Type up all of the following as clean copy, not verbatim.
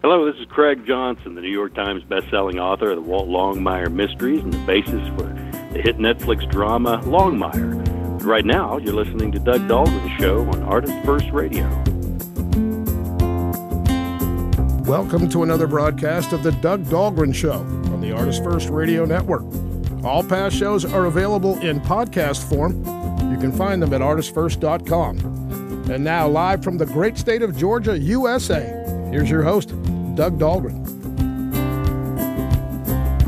Hello, this is Craig Johnson, the New York Times best-selling author of the Walt Longmire Mysteries and the basis for the hit Netflix drama Longmire. Right now, you're listening to Doug Dahlgren's show on ArtistFirst Radio. Welcome to another broadcast of the Doug Dahlgren Show on the ArtistFirst Radio Network. All past shows are available in podcast form. You can find them at artistfirst.com. And now, live from the great state of Georgia, USA, here's your host, Doug Dahlgren.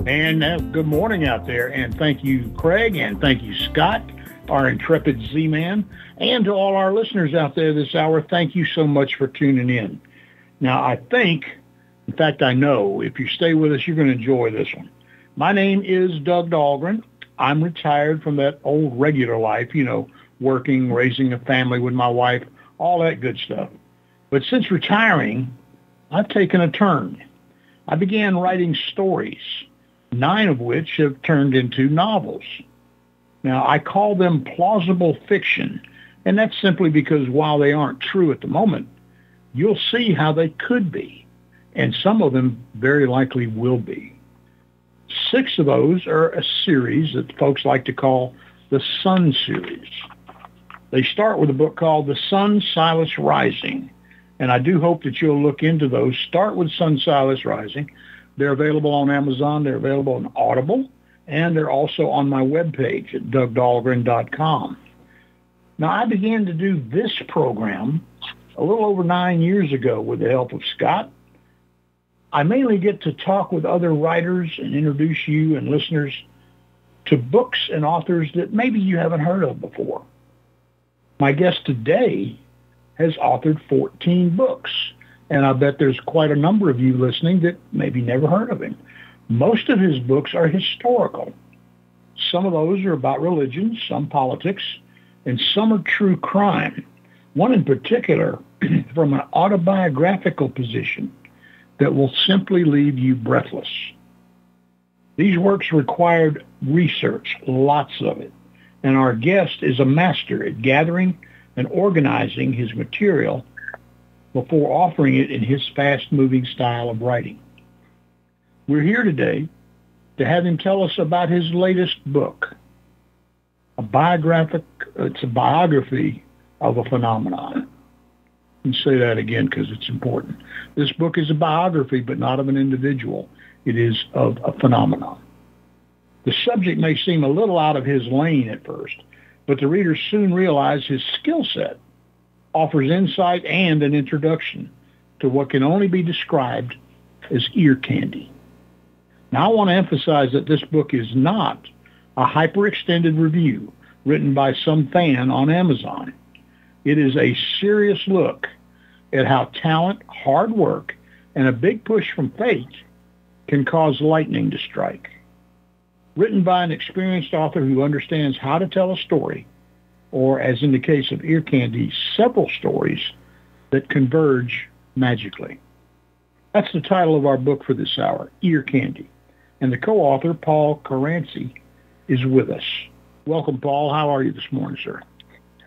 And good morning out there. And thank you, Craig, and thank you, Scott, our intrepid Z-Man. And to all our listeners out there this hour, thank you so much for tuning in. Now, I think, in fact, I know, if you stay with us, you're going to enjoy this one. My name is Doug Dahlgren. I'm retired from that old regular life, working, raising a family with my wife, all that good stuff. But since retiring, I've taken a turn. I began writing stories, 9 of which have turned into novels. Now, I call them plausible fiction, and that's simply because while they aren't true at the moment, you'll see how they could be, and some of them very likely will be. 6 of those are a series that folks like to call the Sun series. They start with a book called The Sun Silas Rising, and I do hope that you'll look into those. Start with Sun Silas Rising. They're available on Amazon. They're available on Audible, and they're also on my webpage at dougdahlgren.com. Now, I began to do this program a little over 9 years ago with the help of Scott. I mainly get to talk with other writers and introduce you and listeners to books and authors that maybe you haven't heard of before. My guest today has authored 14 books, and I bet there's quite a number of you listening that maybe never heard of him. Most of his books are historical. Some of those are about religion, some politics, and some are true crime. One in particular from an autobiographical position that will simply leave you breathless. These works required research, lots of it, and our guest is a master at gathering and organizing his material before offering it in his fast-moving style of writing. We're here today to have him tell us about his latest book, it's a biography of a phenomenon. And say that again because it's important. This book is a biography, but not of an individual. It is of a phenomenon. The subject may seem a little out of his lane at first, but the readers soon realize his skill set offers insight and an introduction to what can only be described as ear candy. Now, I want to emphasize that this book is not a hyper-extended review written by some fan on Amazon. It is a serious look at how talent, hard work, and a big push from fate can cause lightning to strike. Written by an experienced author who understands how to tell a story, or as in the case of Ear Candy, several stories that converge magically. That's the title of our book for this hour, Ear Candy. And the co-author, Paul Caranci, is with us. Welcome, Paul. How are you this morning, sir?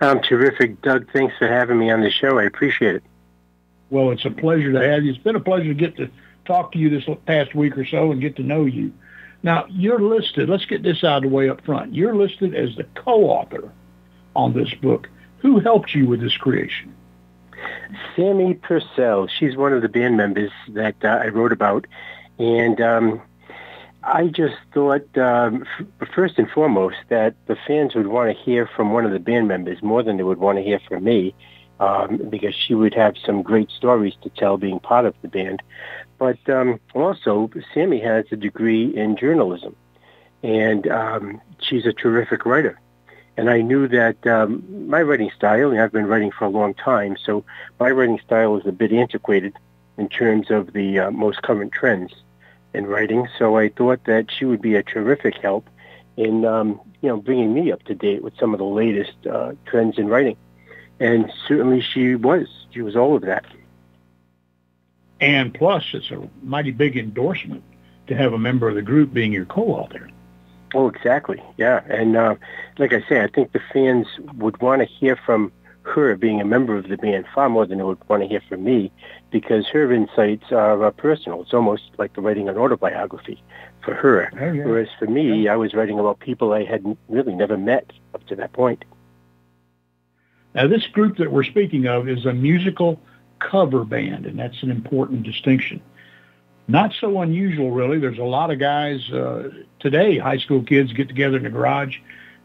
I'm terrific, Doug. Thanks for having me on the show. I appreciate it. Well, it's a pleasure to have you. It's been a pleasure to get to talk to you this past week or so and get to know you. Now, you're listed. Let's get this out of the way up front. You're listed as the co-author on this book. Who helped you with this creation? Sammie Purcell. She's one of the band members that I wrote about. And I just thought, first and foremost, that the fans would want to hear from one of the band members more than they would want to hear from me, because she would have some great stories to tell being part of the band. But also, Sammie has a degree in journalism, and she's a terrific writer. And I knew that my writing style, and I've been writing for a long time, so my writing style is a bit antiquated in terms of the most current trends in writing, so I thought that she would be a terrific help in, bringing me up to date with some of the latest trends in writing. And certainly she was. She was all of that. And plus, it's a mighty big endorsement to have a member of the group being your co-author. Oh, exactly. Yeah. And like I say, I think the fans would want to hear from her being a member of the band far more than they would want to hear from me, because her insights are personal. It's almost like writing an autobiography for her. Oh, yeah. Whereas for me, I was writing about people I had really never met up to that point. Now, this group that we're speaking of is a musical cover band, and that's an important distinction. Not so unusual, really. There's a lot of guys today, high school kids, get together in the garage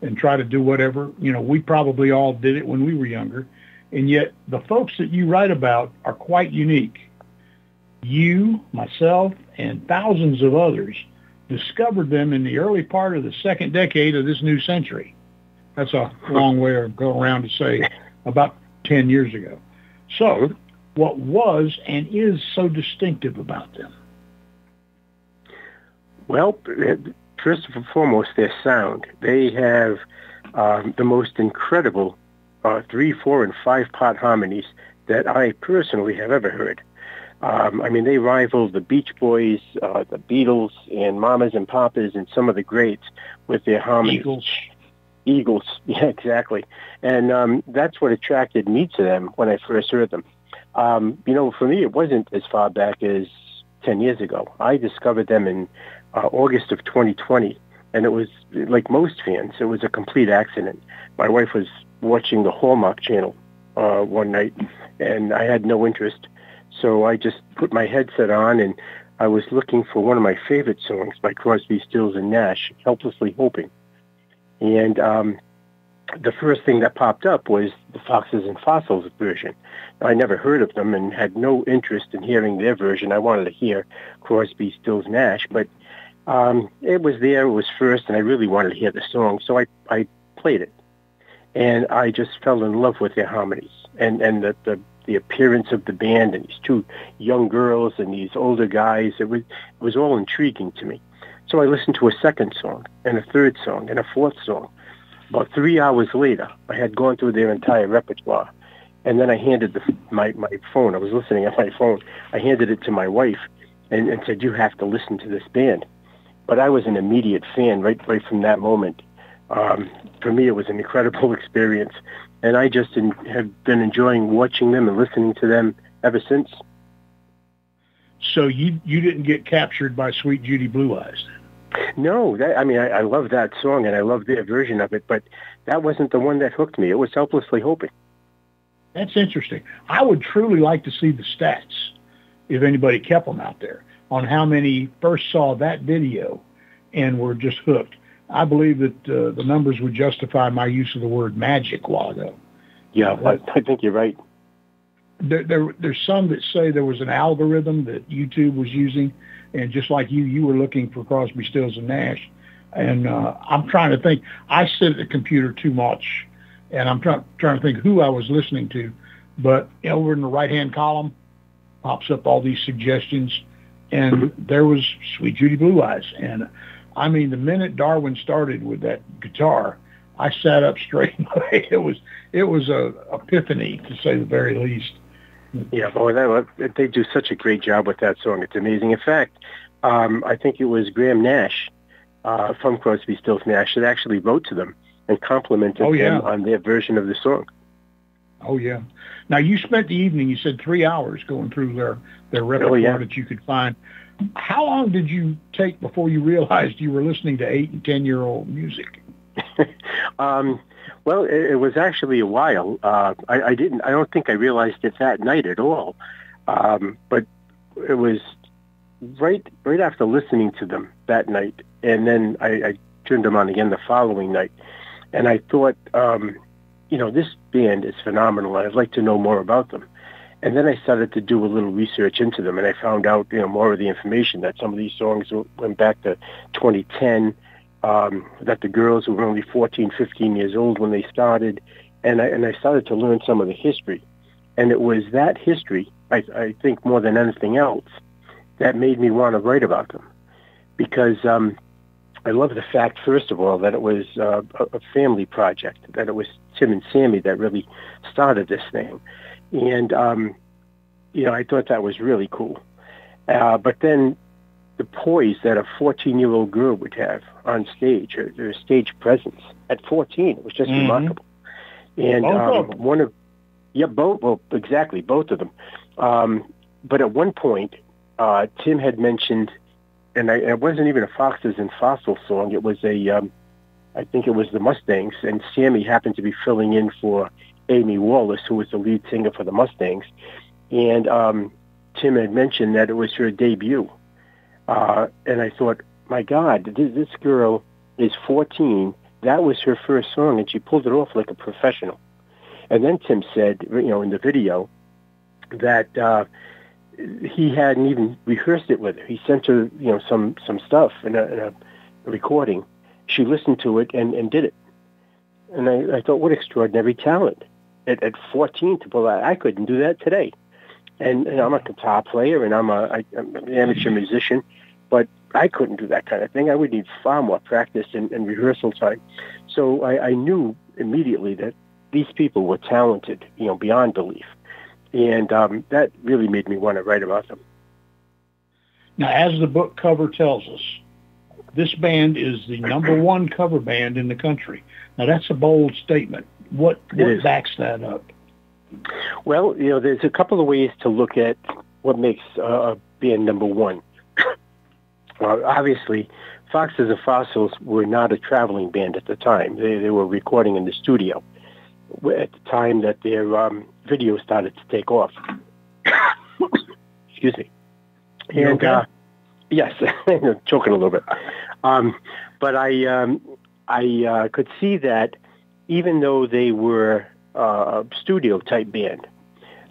and try to do whatever. You know, we probably all did it when we were younger. And yet the folks that you write about are quite unique. You, myself, and thousands of others discovered them in the early part of the second decade of this new century. That's a long way to go around to say about 10 years ago. So what was and is so distinctive about them? Well, first and foremost, their sound. They have the most incredible 3, 4, and 5-part harmonies that I personally have ever heard. I mean, they rival the Beach Boys, the Beatles, and Mamas and Papas, and some of the greats with their harmonies. Eagles, yeah, exactly. And that's what attracted me to them when I first heard them. You know, for me, it wasn't as far back as 10 years ago. I discovered them in August of 2020, and it was, like most fans, it was a complete accident. My wife was watching the Hallmark Channel one night, and I had no interest. So I just put my headset on, and I was looking for one of my favorite songs by Crosby, Stills, and Nash, Helplessly Hoping. And the first thing that popped up was the Foxes and Fossils version. I never heard of them and had no interest in hearing their version. I wanted to hear Crosby, Stills, Nash, but it was there, it was first, and I really wanted to hear the song, so I played it. And I just fell in love with their harmonies and the appearance of the band and these two young girls and these older guys. It was all intriguing to me. So I listened to a second song and a third song and a fourth song. About 3 hours later, I had gone through their entire repertoire. And then I handed my phone. I was listening on my phone. I handed it to my wife and said, "You have to listen to this band." But I was an immediate fan right from that moment. For me, it was an incredible experience. And I just have been enjoying watching them and listening to them ever since. So you didn't get captured by Sweet Judy Blue Eyes? No, I love that song, and I love their version of it, but that wasn't the one that hooked me. It was Helplessly Hoping. That's interesting. I would truly like to see the stats, if anybody kept them out there, on how many first saw that video and were just hooked. I believe that the numbers would justify my use of the word magic, Waldo. Yeah, I think you're right. There's some that say there was an algorithm that YouTube was using, and just like you were looking for Crosby, Stills, and Nash. And I'm trying to think. I sit at the computer too much, and I'm trying to think who I was listening to. But over in the right-hand column pops up all these suggestions, and there was Sweet Judy Blue Eyes. And I mean, the minute Darwin started with that guitar, I sat up straight away. It was a epiphany, to say the very least. Yeah, boy, they do such a great job with that song. It's amazing. In fact, I think it was Graham Nash from Crosby, Stills, Nash that actually wrote to them and complimented them on their version of the song. Oh, yeah. Now, you spent the evening, you said 3 hours going through their repertoire that you could find. How long did you take before you realized you were listening to 8 and 10-year-old music? Well, it was actually a while. I don't think I realized it that night at all. But it was right after listening to them that night, and then I turned them on again the following night, and I thought, this band is phenomenal. I'd like to know more about them. And then I started to do a little research into them, and I found out, more of the information, that some of these songs went back to 2010, that the girls were only 14, 15 years old when they started, and I started to learn some of the history. And it was that history, I think more than anything else, that made me want to write about them. Because I love the fact, first of all, that it was a family project, that it was Tim and Sammie that really started this thing. And, I thought that was really cool. But then the poise that a 14-year-old girl would have on stage, her stage presence at 14, it was just remarkable. And Yeah, both. Well, exactly, both of them. But at one point, Tim had mentioned, and it wasn't even a Foxes and Fossils song. It was I think it was the Mustangs, and Sammie happened to be filling in for Amy Wallace, who was the lead singer for the Mustangs. And Tim had mentioned that it was her debut. And I thought, my God, this girl is 14. That was her first song, and she pulled it off like a professional. And then Tim said, in the video, that he hadn't even rehearsed it with her. He sent her, some stuff in a recording. She listened to it and did it. And I thought, what extraordinary talent. At 14 to pull that. I couldn't do that today. And I'm a guitar player, and I'm an amateur musician, but I couldn't do that kind of thing. I would need far more practice and rehearsal time. So I knew immediately that these people were talented, beyond belief. And that really made me want to write about them. Now, as the book cover tells us, this band is the #1 cover band in the country. Now, that's a bold statement. What backs that up? Well, there's a couple of ways to look at what makes a band #1. Obviously, Foxes and Fossils were not a traveling band at the time. They were recording in the studio at the time that their video started to take off. Excuse me. And okay? Yes, choking a little bit. But I could see that even though they were a studio-type band,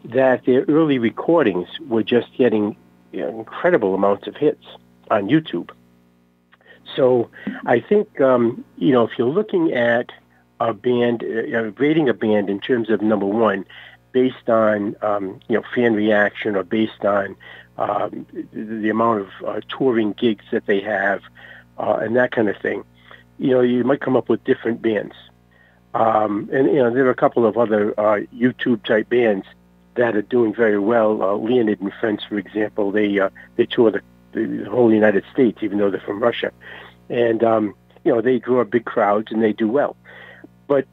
that their early recordings were just getting incredible amounts of hits on YouTube. So I think, if you're looking at a band, rating a band in terms of #1 based on, fan reaction or based on the amount of touring gigs that they have and that kind of thing, you might come up with different bands. And there are a couple of other YouTube-type bands that are doing very well. Leonid and Friends, for example, they tour the whole United States, even though they're from Russia. And, they draw big crowds and they do well. But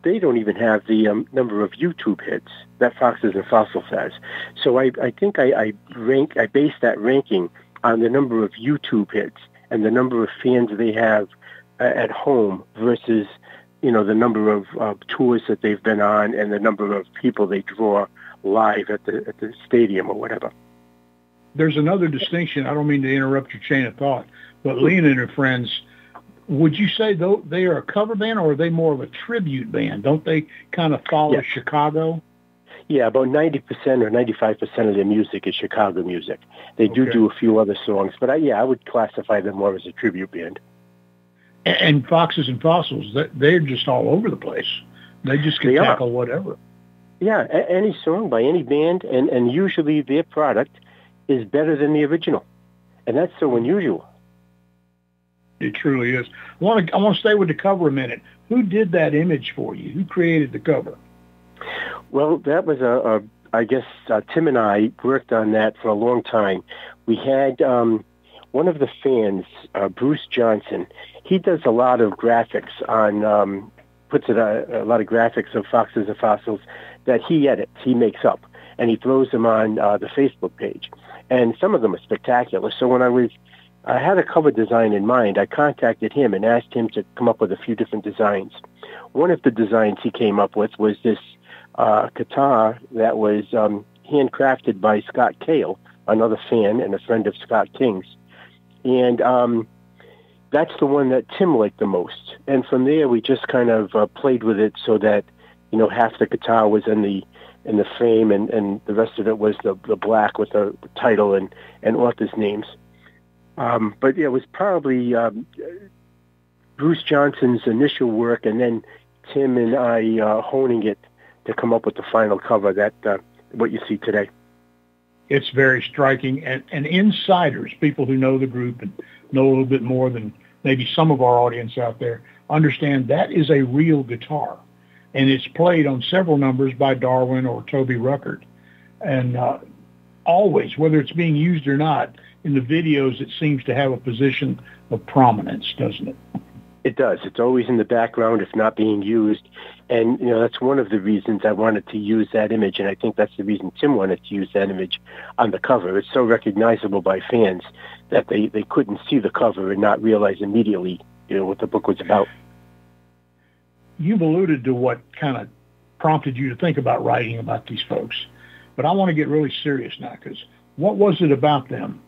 they don't even have the number of YouTube hits that Foxes and Fossils has. So I think I base that ranking on the number of YouTube hits and the number of fans they have at home versus, the number of tours that they've been on and the number of people they draw live at the stadium or whatever. There's another distinction. I don't mean to interrupt your chain of thought, but Leonid and Friends, would you say they are a cover band, or are they more of a tribute band? Don't they kind of follow Chicago? Yeah, about 90% or 95% of their music is Chicago music. They do a few other songs, but I would classify them more as a tribute band. And Foxes and Fossils, they're just all over the place. They just can tackle whatever. Yeah, any song by any band, and usually their product is better than the original. And that's so unusual. It truly is. I want to stay with the cover a minute. Who did that image for you? Who created the cover? Well, that was I guess Tim and I worked on that for a long time. We had one of the fans, Bruce Johnson. He does a lot of graphics on, puts a lot of graphics of Foxes and Fossils that he edits, he makes up, and he throws them on the Facebook page. And some of them are spectacular. So when I had a cover design in mind, I contacted him and asked him to come up with a few different designs. One of the designs he came up with was this guitar that was handcrafted by Scott Cale, another fan and a friend of Scott King's. And that's the one that Tim liked the most. And from there, we just kind of played with it so that, half the guitar was in the frame and the rest of it was the black with the title and authors' names. But it was probably Bruce Johnson's initial work and then Tim and I honing it to come up with the final cover that what you see today. It's very striking. And insiders, people who know the group and know a little bit more than maybe some of our audience out there, understand that is a real guitar. And it's played on several numbers by Darwin or Toby Ruckert. And always, whether it's being used or not, in the videos it seems to have a position of prominence, doesn't it? It does. It's always in the background if not being used. And, that's one of the reasons I wanted to use that image, and I think that's the reason Tim wanted to use that image on the cover. It's so recognizable by fans that they couldn't see the cover and not realize immediately, what the book was about. You've alluded to what kind of prompted you to think about writing about these folks, but I want to get really serious now, because what was it about them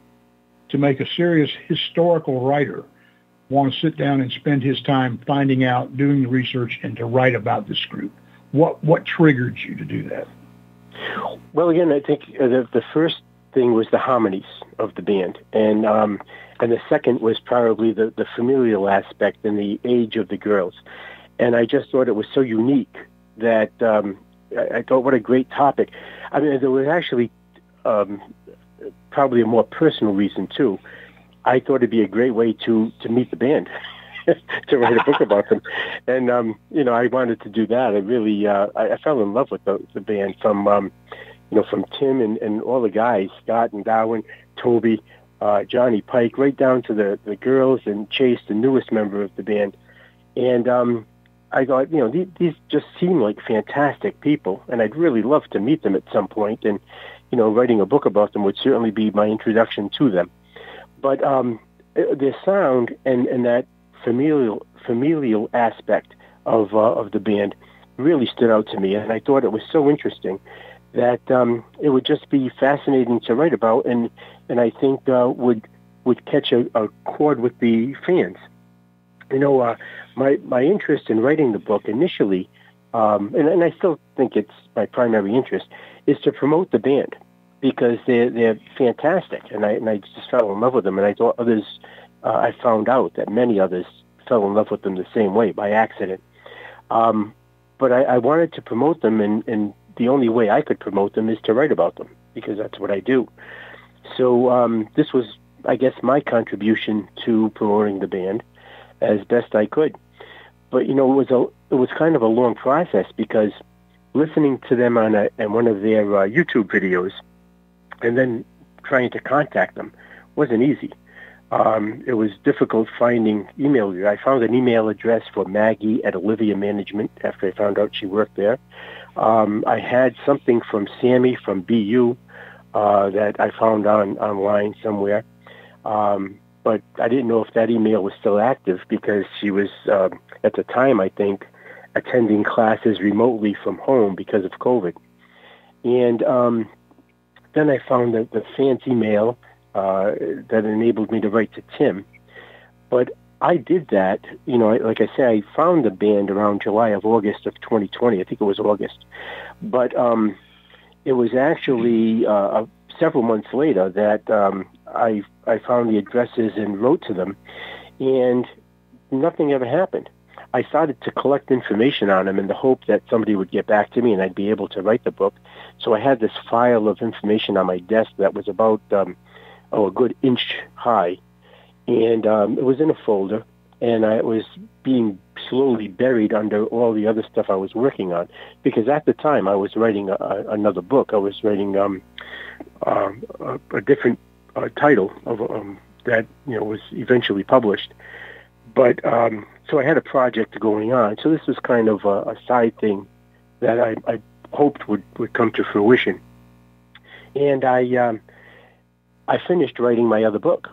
to make a serious historical writer want to sit down and spend his time finding out, doing the research, and to write about this group? What triggered you to do that? Well, again, I think the first thing was the harmonies of the band, and the second was probably the familial aspect and the age of the girls. And I just thought it was so unique that I thought, what a great topic. I mean, there was actually probably a more personal reason, too. I thought it'd be a great way to meet the band, to write a book about them. And, I wanted to do that. I really, I fell in love with the band from Tim and all the guys, Scott and Darwin, Toby, Johnny Pike, right down to the girls and Chase, the newest member of the band. And I thought, these just seem like fantastic people, and I'd really love to meet them at some point. And, writing a book about them would certainly be my introduction to them. But their sound and that familial aspect of the band really stood out to me, and I thought it was so interesting that it would just be fascinating to write about, and I think would catch a chord with the fans. My interest in writing the book initially, and I still think it's my primary interest, is to promote the band, because they're fantastic, and I just fell in love with them. And I thought I found out that many others fell in love with them the same way, by accident. But I wanted to promote them, and the only way I could promote them is to write about them, because that's what I do. So this was, I guess, my contribution to promoting the band as best I could. But it was kind of a long process, because listening to them on one of their YouTube videos, and then trying to contact them wasn't easy. It was difficult finding email. I found an email address for Maggie at Olivia Management after I found out she worked there. I had something from Sammie from BU that I found online somewhere. But I didn't know if that email was still active, because she was, at the time, I think, attending classes remotely from home because of COVID. And then I found the fans' email that enabled me to write to Tim. But I did that, like I said, I found the band around August of 2020. I think it was August. But it was actually several months later that I found the addresses and wrote to them, and nothing ever happened. I started to collect information on them in the hope that somebody would get back to me and I'd be able to write the book. So I had this file of information on my desk that was about a good inch high, and it was in a folder, and it was being slowly buried under all the other stuff I was working on, because at the time I was writing another book. I was writing a different title of that was eventually published. But so I had a project going on. So this was kind of a side thing that I hoped would come to fruition. And I finished writing my other book,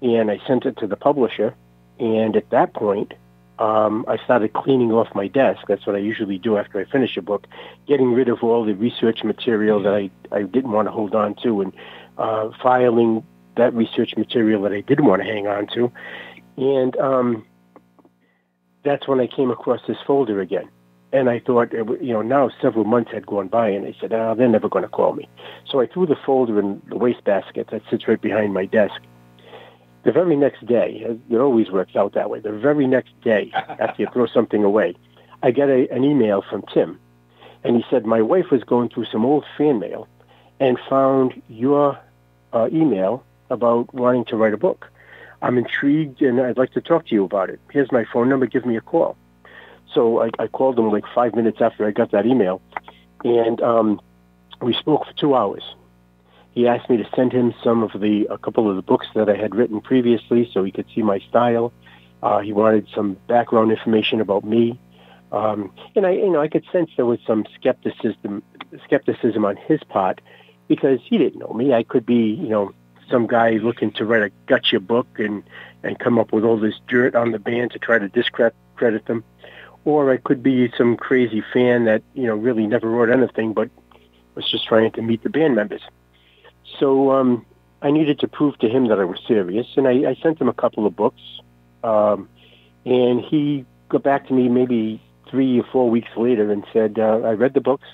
and I sent it to the publisher. And at that point, I started cleaning off my desk. That's what I usually do after I finish a book, getting rid of all the research material that I didn't want to hold on to, and filing that research material that I did want to hang on to. And that's when I came across this folder again. And I thought, now several months had gone by, and I said, they're never going to call me. So I threw the folder in the wastebasket that sits right behind my desk. The very next day, it always works out that way, the very next day after you throw something away, I get an email from Tim. And he said, my wife was going through some old fan mail and found your email about wanting to write a book. I'm intrigued, and I'd like to talk to you about it. Here's my phone number. Give me a call. So I called him like 5 minutes after I got that email, and we spoke for 2 hours. He asked me to send him a couple of the books that I had written previously so he could see my style. He wanted some background information about me. And I could sense there was some skepticism on his part, because he didn't know me. I could be, some guy looking to write a gotcha book and come up with all this dirt on the band to try to discredit them. Or I could be some crazy fan that, really never wrote anything but was just trying to meet the band members. So I needed to prove to him that I was serious, and I sent him a couple of books. And he got back to me maybe 3 or 4 weeks later and said, I read the books,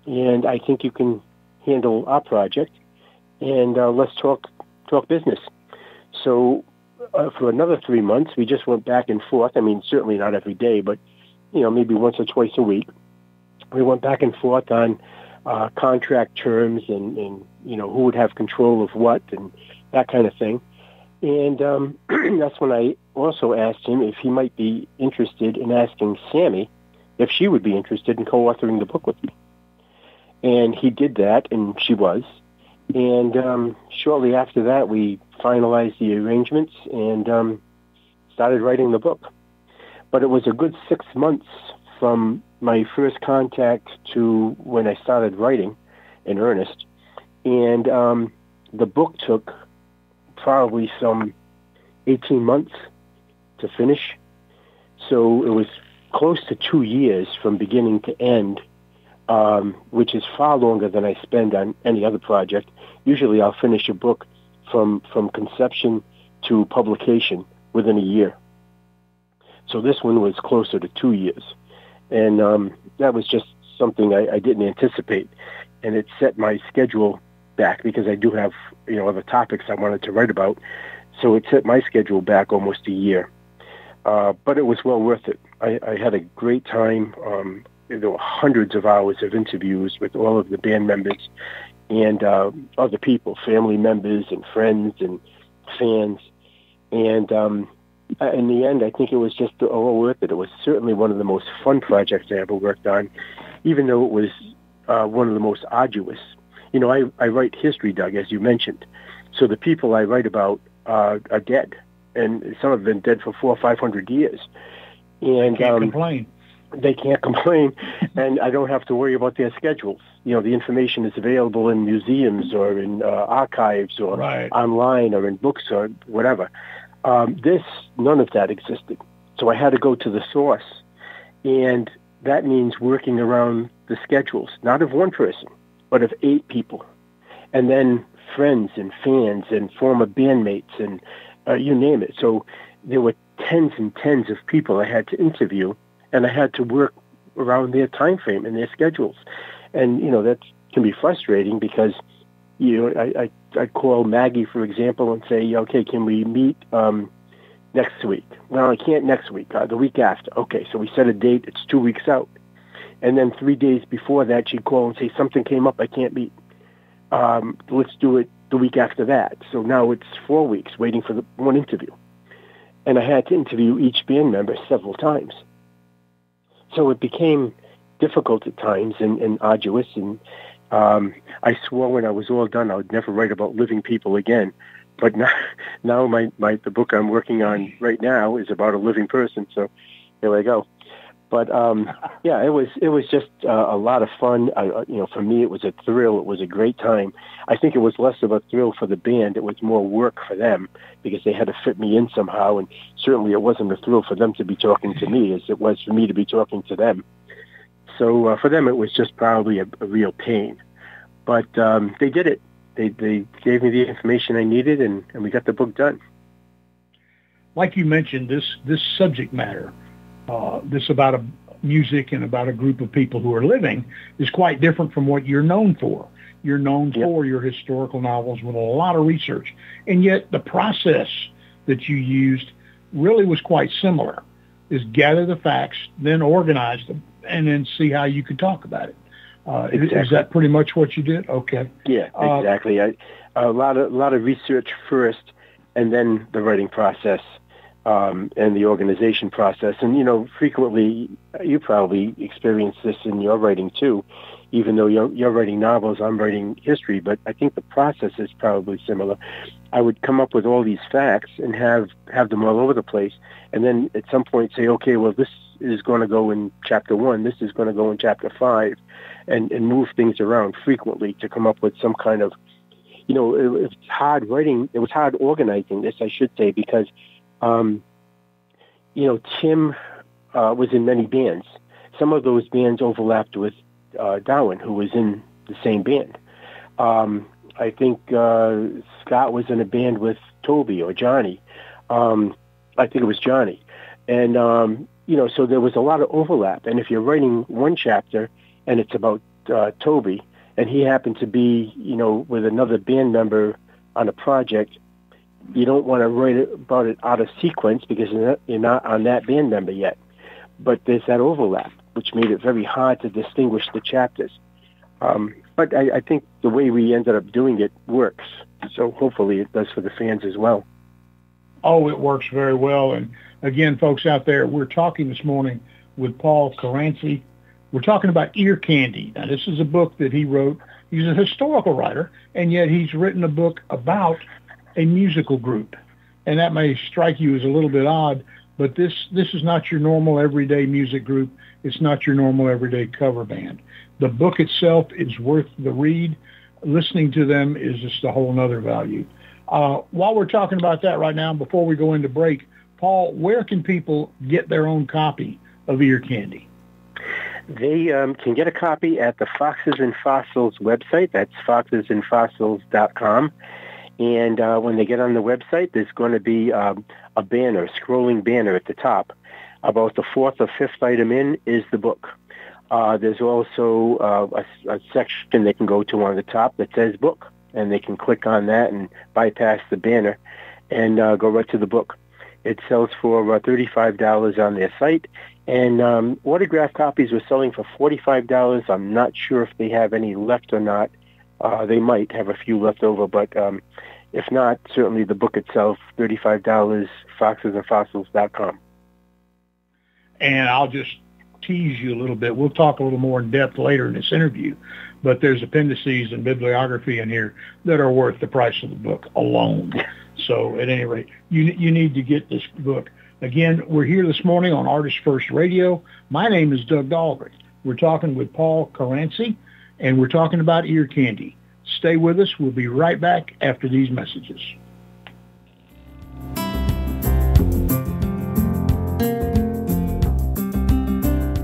and I think you can handle our project, and let's talk business. So for another 3 months, we just went back and forth. I mean, certainly not every day, but, maybe once or twice a week. We went back and forth on contract terms and who would have control of what and that kind of thing. And that's when I also asked him if he might be interested in asking Sammie if she would be interested in co-authoring the book with me. And he did that, and she was. And shortly after that, we finalized the arrangements and started writing the book. But it was a good 6 months from my first contact to when I started writing in earnest. And the book took probably some 18 months to finish. So it was close to 2 years from beginning to end, which is far longer than I spend on any other project. Usually I'll finish a book from conception to publication within a year. So this one was closer to 2 years. And that was just something I didn't anticipate. And it set my schedule back because I do have, other topics I wanted to write about. So it set my schedule back almost a year. But it was well worth it. I had a great time. There were hundreds of hours of interviews with all of the band members and other people, family members and friends and fans. And in the end, I think it was just all worth it. It was certainly one of the most fun projects I ever worked on, even though it was one of the most arduous. I write history, Doug, as you mentioned. So the people I write about are dead, and some have been dead for 400 or 500 years. And they can't complain. They can't complain, and I don't have to worry about their schedules. The information is available in museums or in archives or online or in books or whatever. None of that existed. So I had to go to the source, and that means working around the schedules, not of one person, but of 8 people, and then friends and fans and former bandmates and you name it. So there were tens and tens of people I had to interview, and I had to work around their time frame and their schedules. And, that can be frustrating because, I'd call Maggie, for example, and say, okay, can we meet next week? Well, I can't next week, the week after. Okay, so we set a date. It's 2 weeks out. And then 3 days before that, she'd call and say, something came up, I can't meet. Let's do it the week after that. So now it's 4 weeks waiting for the one interview. And I had to interview each band member several times. So it became difficult at times and arduous. And I swore when I was all done I would never write about living people again. But now the book I'm working on right now is about a living person. So here I go. But yeah, it was just a lot of fun. For me, it was a thrill. It was a great time. I think it was less of a thrill for the band. It was more work for them because they had to fit me in somehow. And certainly, it wasn't a thrill for them to be talking to me as it was for me to be talking to them. So for them, it was just probably a real pain. But they did it. They gave me the information I needed, and we got the book done. Like you mentioned, this subject matter. This about music and about a group of people who are living is quite different from what you're known for. You're known for your historical novels with a lot of research. And yet the process that you used really was quite similar, is gather the facts, then organize them, and then see how you could talk about it. Exactly. Is that pretty much what you did? Okay. Yeah, exactly. A lot of research first, and then the writing process. And the organization process. And, frequently, you probably experience this in your writing, too. even though you're writing novels, I'm writing history, but I think the process is probably similar. I would come up with all these facts and have them all over the place, and then at some point say, okay, well, this is going to go in chapter 1, this is going to go in chapter 5, and move things around frequently to come up with some kind of, it's hard writing. It was hard organizing this, I should say, because, Tim was in many bands. Some of those bands overlapped with Darwin, who was in the same band. I think Scott was in a band with Toby or Johnny. I think it was Johnny. And, so there was a lot of overlap. And if you're writing one chapter and it's about Toby, and he happened to be, with another band member on a project, you don't want to write about it out of sequence because you're not on that band member yet. But there's that overlap, which made it very hard to distinguish the chapters. But I think the way we ended up doing it works. So hopefully it does for the fans as well. Oh, it works very well. And again, folks out there, we're talking this morning with Paul Caranci. We're talking about Ear Candy. Now, this is a book that he wrote. He's a historical writer, and yet he's written a book about a musical group. And that may strike you as a little bit odd, but this is not your normal everyday music group. It's not your normal everyday cover band. The book itself is worth the read. Listening to them is just a whole nother value. While we're talking about that right now, before we go into break, Paul, where can people get their own copy of Ear Candy? They can get a copy at the Foxes and Fossils website. That's foxesandfossils.com. And when they get on the website, there's going to be a banner, scrolling banner at the top. About the 4th or 5th item in is the book. There's also a section they can go to on the top that says book, and they can click on that and bypass the banner and go right to the book. It sells for $35 on their site, and autographed copies were selling for $45. I'm not sure if they have any left or not. They might have a few left over, but if not, certainly the book itself, $35, foxesandfossils.com. And I'll just tease you a little bit. We'll talk a little more in depth later in this interview, but there's appendices and bibliography in here that are worth the price of the book alone. So at any rate, you need to get this book. Again, we're here this morning on ArtistFirst Radio. My name is Doug Dahlgren. We're talking with Paul Caranci, and we're talking about Ear Candy. Stay with us. We'll be right back after these messages.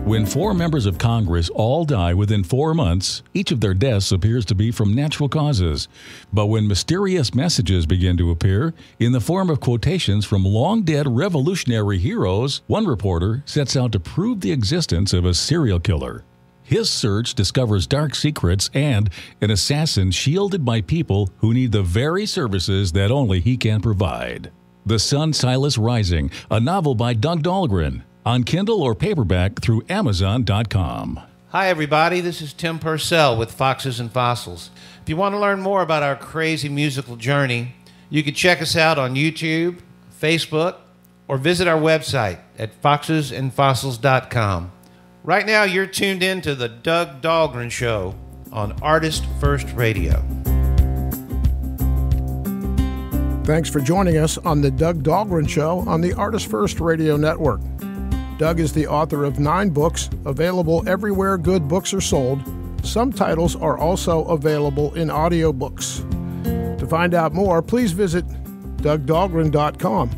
When 4 members of Congress all die within 4 months, each of their deaths appears to be from natural causes. But when mysterious messages begin to appear in the form of quotations from long-dead revolutionary heroes, one reporter sets out to prove the existence of a serial killer. His search discovers dark secrets and an assassin shielded by people who need the very services that only he can provide. The Sun Silas Rising, a novel by Doug Dahlgren, on Kindle or paperback through Amazon.com. Hi, everybody. This is Tim Purcell with Foxes and Fossils. If you want to learn more about our crazy musical journey, you can check us out on YouTube, Facebook, or visit our website at foxesandfossils.com. Right now, you're tuned in to the Doug Dahlgren Show on ArtistFirst Radio. Thanks for joining us on the Doug Dahlgren Show on the ArtistFirst Radio Network. Doug is the author of 9 books, available everywhere good books are sold. Some titles are also available in audiobooks. To find out more, please visit DougDahlgren.com.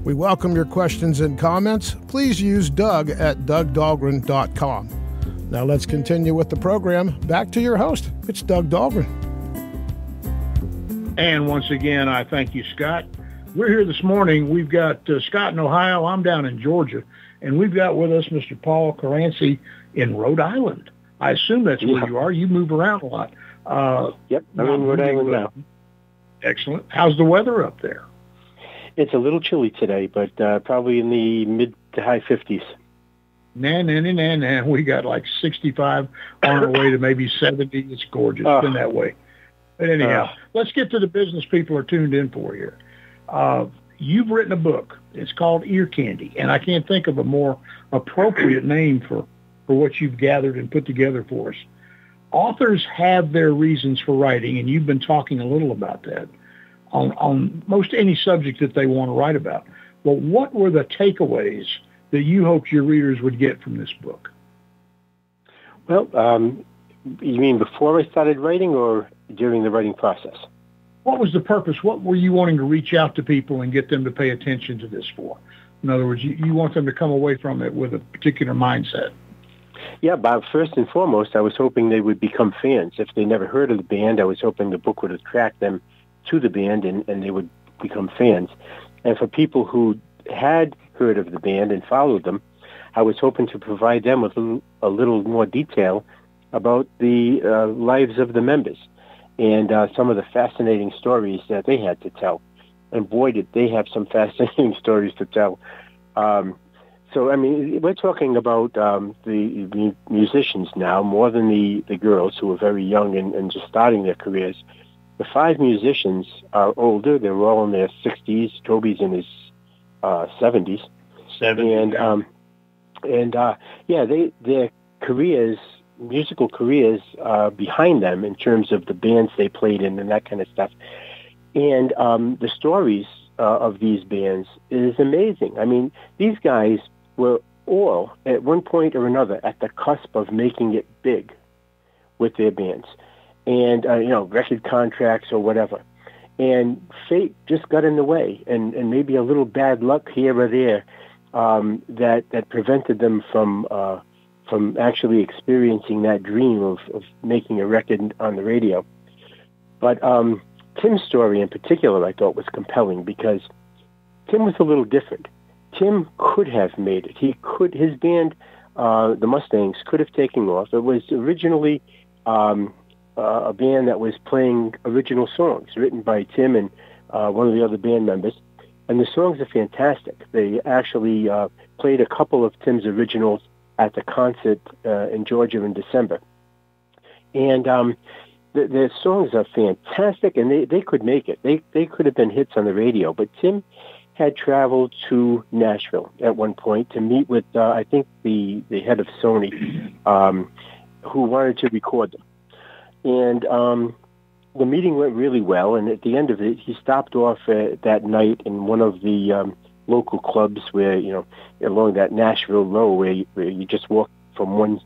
We welcome your questions and comments. Please use Doug at DougDahlgren.com. Now let's continue with the program. Back to your host. It's Doug Dahlgren. And once again, I thank you, Scott. We're here this morning. We've got Scott in Ohio. I'm down in Georgia. And we've got with us Mr. Paul Caranci in Rhode Island. I assume that's where you are. You move around a lot. Yep, I'm in Rhode Island now. Excellent. How's the weather up there? It's a little chilly today, but probably in the mid to high 50s. Nah. We got like 65 on our way to maybe 70. It's gorgeous. It's been that way. But anyhow, let's get to the business people are tuned in for here. You've written a book. It's called Ear Candy, and I can't think of a more appropriate name for what you've gathered and put together for us. authors have their reasons for writing, and you've been talking a little about that on most any subject that they want to write about. Well, what were the takeaways that you hoped your readers would get from this book? Well, you mean before I started writing or during the writing process? What was the purpose? What were you wanting to reach out to people and get them to pay attention to this for? In other words, you want them to come away from it with a particular mindset. Yeah, Bob, first and foremost, I was hoping they would become fans. If they never heard of the band, I was hoping the book would attract them to the band and they would become fans. And for people who had heard of the band and followed them, I was hoping to provide them with a little more detail about the lives of the members and some of the fascinating stories that they had to tell. And boy, did they have some fascinating stories to tell. So, I mean, we're talking about the musicians now more than the girls who are very young and just starting their careers. The 5 musicians are older. They're all in their 60s. Toby's in his 70s. Their careers, musical careers, behind them in terms of the bands they played in and that kind of stuff. And the stories of these bands is amazing. I mean, these guys were all, at one point or another, at the cusp of making it big with their bands. And, record contracts or whatever. And fate just got in the way, and maybe a little bad luck here or there that prevented them from actually experiencing that dream of making a record on the radio. But Tim's story in particular I thought was compelling because Tim was a little different. Tim could have made it. His band, the Mustangs, could have taken off. It was originally a band that was playing original songs written by Tim and one of the other band members. And the songs are fantastic. They actually played a couple of Tim's originals at the concert in Georgia in December. And the songs are fantastic, and they could make it. They could have been hits on the radio. But Tim had traveled to Nashville at one point to meet with, I think, the head of Sony, who wanted to record them. And the meeting went really well, and at the end of it, he stopped off that night in one of the local clubs where, along that Nashville Row where you just walk from one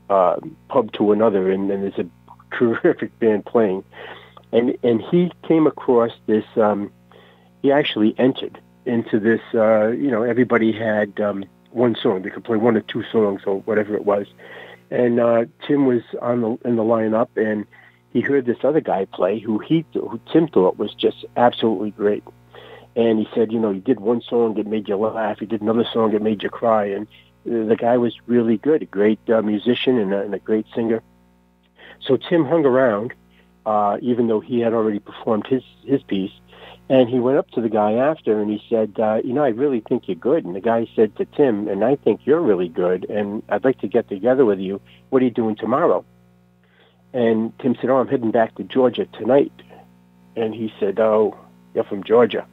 pub to another, and there's a terrific band playing. And he came across this, he actually entered into this, everybody had one song. They could play 1 or 2 songs or whatever it was. And Tim was in the lineup, and he heard this other guy play who Tim thought was just absolutely great. And he said, he did one song that made you laugh. He did another song that made you cry. And the guy was really good, a great musician and a great singer. So Tim hung around, even though he had already performed his piece. And he went up to the guy after, and he said, I really think you're good. And the guy said to Tim, and I think you're really good, and I'd like to get together with you. What are you doing tomorrow? And Tim said, I'm heading back to Georgia tonight. And he said, oh, you're from Georgia.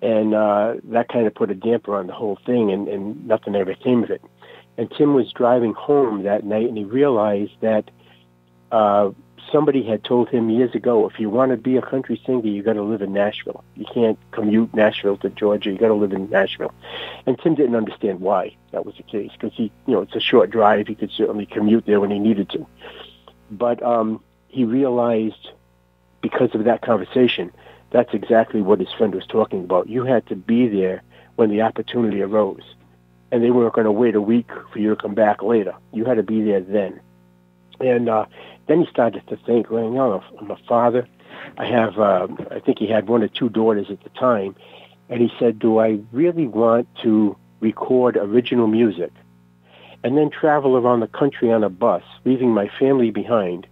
And that kind of put a damper on the whole thing, and nothing ever came of it. And Tim was driving home that night, and he realized that somebody had told him years ago, if you want to be a country singer, you got to live in Nashville. You can't commute Nashville to Georgia. You got to live in Nashville. And Tim didn't understand why that was the case, because it's a short drive. He could certainly commute there when he needed to. But he realized, because of that conversation, that's exactly what his friend was talking about. You had to be there when the opportunity arose, and they weren't going to wait a week for you to come back later. You had to be there then. And then he started to think, well, I'm a father. I have, I think he had 1 or 2 daughters at the time. And he said, do I really want to record original music and then travel around the country on a bus, leaving my family behind,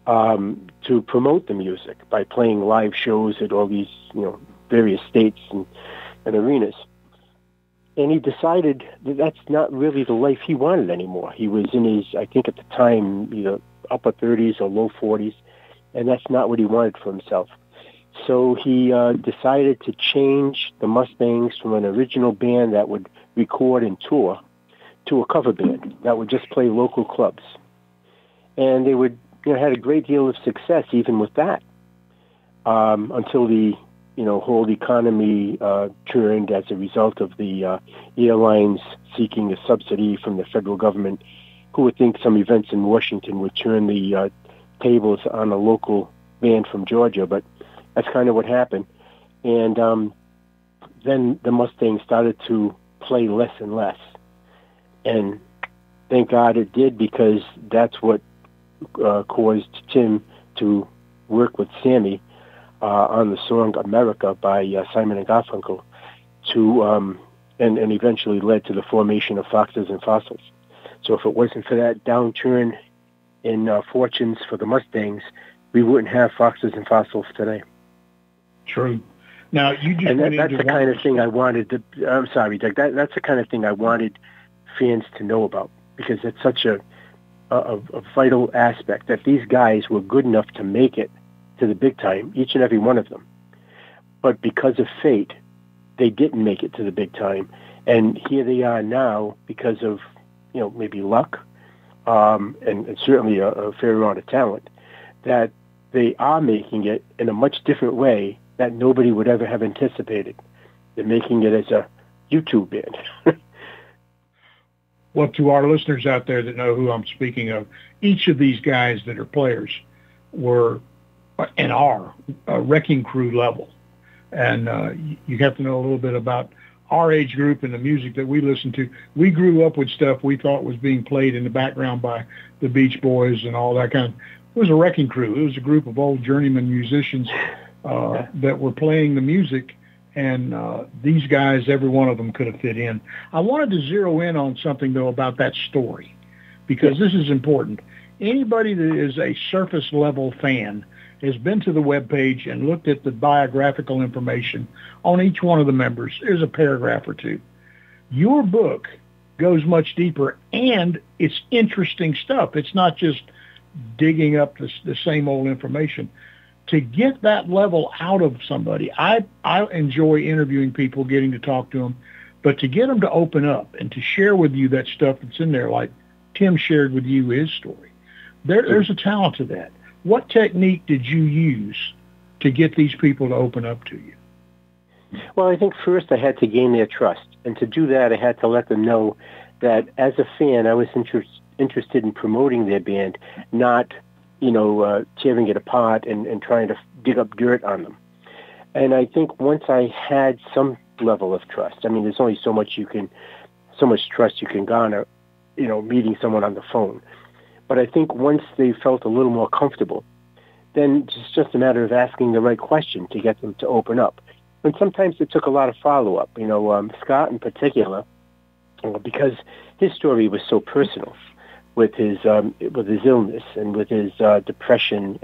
to promote the music by playing live shows at all these, various states and arenas? And he decided that that's not really the life he wanted anymore. He was in his, I think at the time, either upper 30s or low 40s, and that's not what he wanted for himself. So he decided to change the Mustangs from an original band that would record and tour to a cover band that would just play local clubs. and they would, had a great deal of success even with that, until the, whole economy turned as a result of the airlines seeking a subsidy from the federal government. Who would think some events in Washington would turn the tables on a local band from Georgia? But that's kind of what happened. And then the Mustang started to play less and less. And thank God it did, because that's what caused Tim to work with Sammie on the song America by Simon and Garfunkel, and eventually led to the formation of Foxes and Fossils. So if it wasn't for that downturn in fortunes for the Mustangs, we wouldn't have Foxes and Fossils today. True. Now, you just that's the kind of thing I wanted to. I'm sorry, Doug. That's the kind of thing I wanted fans to know about, because it's such a vital aspect that these guys were good enough to make it to the big time, each and every one of them. But because of fate, they didn't make it to the big time, and here they are now because of maybe luck, and certainly a fair amount of talent, that they are making it in a much different way that nobody would ever have anticipated. They're making it as a YouTube band. Well, to our listeners out there that know who I'm speaking of, each of these guys that are players were and are a Wrecking Crew level. And you have to know a little bit about our age group and the music that we listen to. We grew up with stuff we thought was being played in the background by the Beach Boys and all that kind of. It was a Wrecking Crew. It was a group of old journeyman musicians that were playing the music, and these guys, every one of them could have fit in. I wanted to zero in on something, though, about that story, because this is important. Anybody that is a surface-level fan has been to the webpage and looked at the biographical information on each one of the members. There's a paragraph or two. Your book goes much deeper, and it's interesting stuff. It's not just digging up the same old information. To get that level out of somebody, I enjoy interviewing people, getting to talk to them, but to get them to open up and to share with you that stuff that's in there, like Tim shared with you his story, there's a talent to that. What technique did you use to get these people to open up to you? Well, I think first I had to gain their trust. And to do that, I had to let them know that as a fan, I was interested in promoting their band, not, tearing it apart and trying to dig up dirt on them. And I think once I had some level of trust, there's only so much trust you can garner, meeting someone on the phone. But I think once they felt a little more comfortable, then it's just a matter of asking the right question to get them to open up. And sometimes it took a lot of follow-up. Scott in particular, because his story was so personal with his illness and with his depression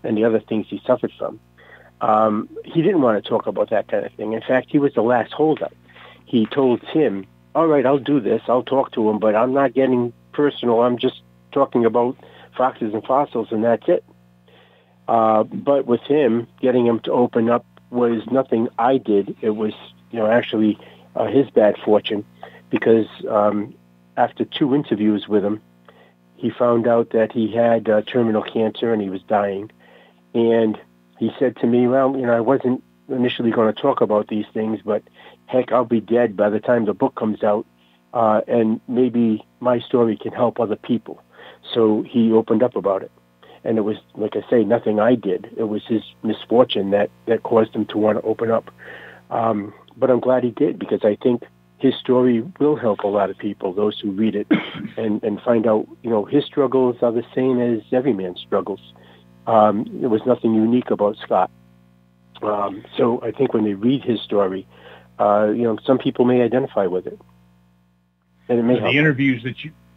and the other things he suffered from. He didn't want to talk about that kind of thing. In fact, he was the last holdout. He told Tim, all right, I'll do this. I'll talk to him, but I'm not getting personal. I'm just talking about Foxes and Fossils, and that's it. But with him, getting him to open up was nothing I did. It was, actually his bad fortune, because after 2 interviews with him, he found out that he had terminal cancer and he was dying. And he said to me, well, I wasn't initially going to talk about these things, but heck, I'll be dead by the time the book comes out, and maybe my story can help other people. So he opened up about it. And it was, like I say, nothing I did. It was his misfortune that caused him to want to open up. But I'm glad he did, because I think his story will help a lot of people, those who read it, and find out, his struggles are the same as every man's struggles. There was nothing unique about Scott. So I think when they read his story, some people may identify with it. And it may help.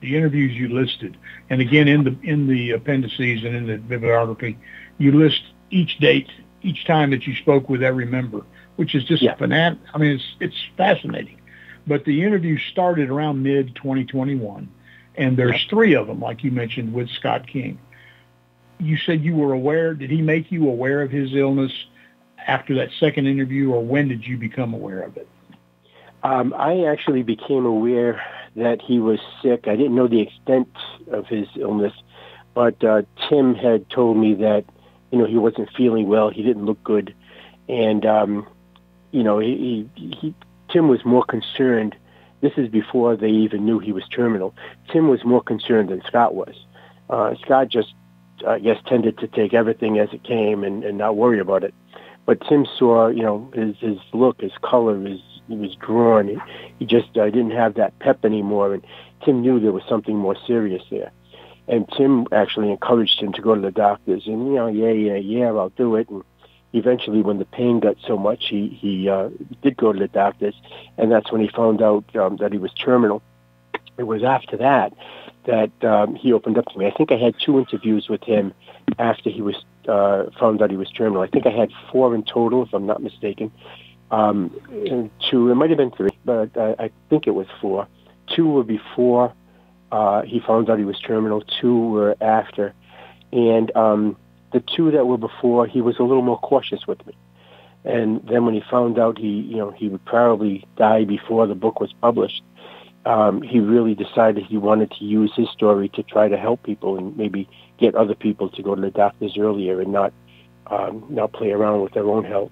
The interviews you listed, and again in the appendices and in the bibliography, you list each date, each time that you spoke with every member, which is just it's fascinating. But the interview started around mid-2021, and there's 3 of them, like you mentioned, with Scott King. You said you were aware. Did he make you aware of his illness after that second interview, or when did you become aware of it? I actually became aware that he was sick. I didn't know the extent of his illness But Tim had told me that, he wasn't feeling well. He didn't look good. And, Tim was more concerned. This is before they even knew he was terminal. Tim was more concerned than Scott was. Scott just, I guess, tended to take everything as it came and not worry about it. But Tim saw, his look, his color, he was drawn. He just didn't have that pep anymore. And Tim knew there was something more serious there. And Tim actually encouraged him to go to the doctors. And, yeah, I'll do it. And eventually, when the pain got so much, he did go to the doctors. And that's when he found out that he was terminal. It was after that he opened up to me. I think I had 2 interviews with him after he was found out he was terminal. I think I had 4 in total, if I'm not mistaken. And 2, it might have been 3, but I think it was 4. 2 were before he found out he was terminal. 2 were after. And the 2 that were before, he was a little more cautious with me. And then when he found out he would probably die before the book was published, he really decided he wanted to use his story to try to help people and maybe get other people to go to the doctors earlier and not play around with their own health.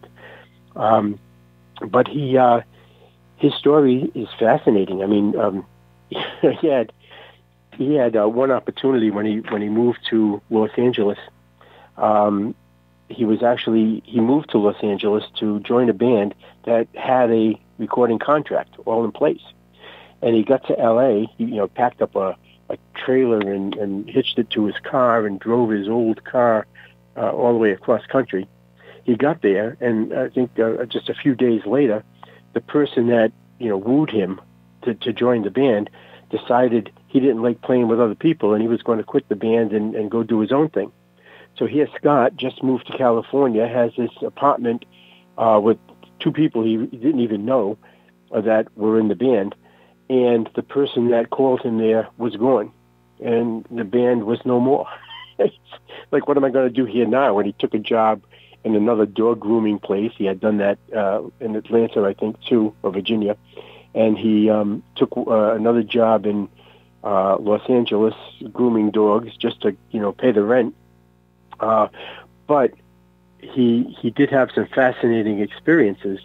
But his story is fascinating. I mean, he had one opportunity when he moved to Los Angeles. He moved to Los Angeles to join a band that had a recording contract all in place. And he got to L.A., he packed up a trailer and hitched it to his car and drove his old car all the way across country. He got there, and I think just a few days later, the person that wooed him to join the band decided he didn't like playing with other people, and he was going to quit the band and go do his own thing. So here Scott just moved to California, has this apartment with 2 people he didn't even know that were in the band, and the person that called him there was gone, and the band was no more. Like, what am I going to do here now? And he took a job in another dog grooming place. He had done that in Atlanta, I think, too, or Virginia. And he took another job in Los Angeles grooming dogs just to, pay the rent. But he did have some fascinating experiences.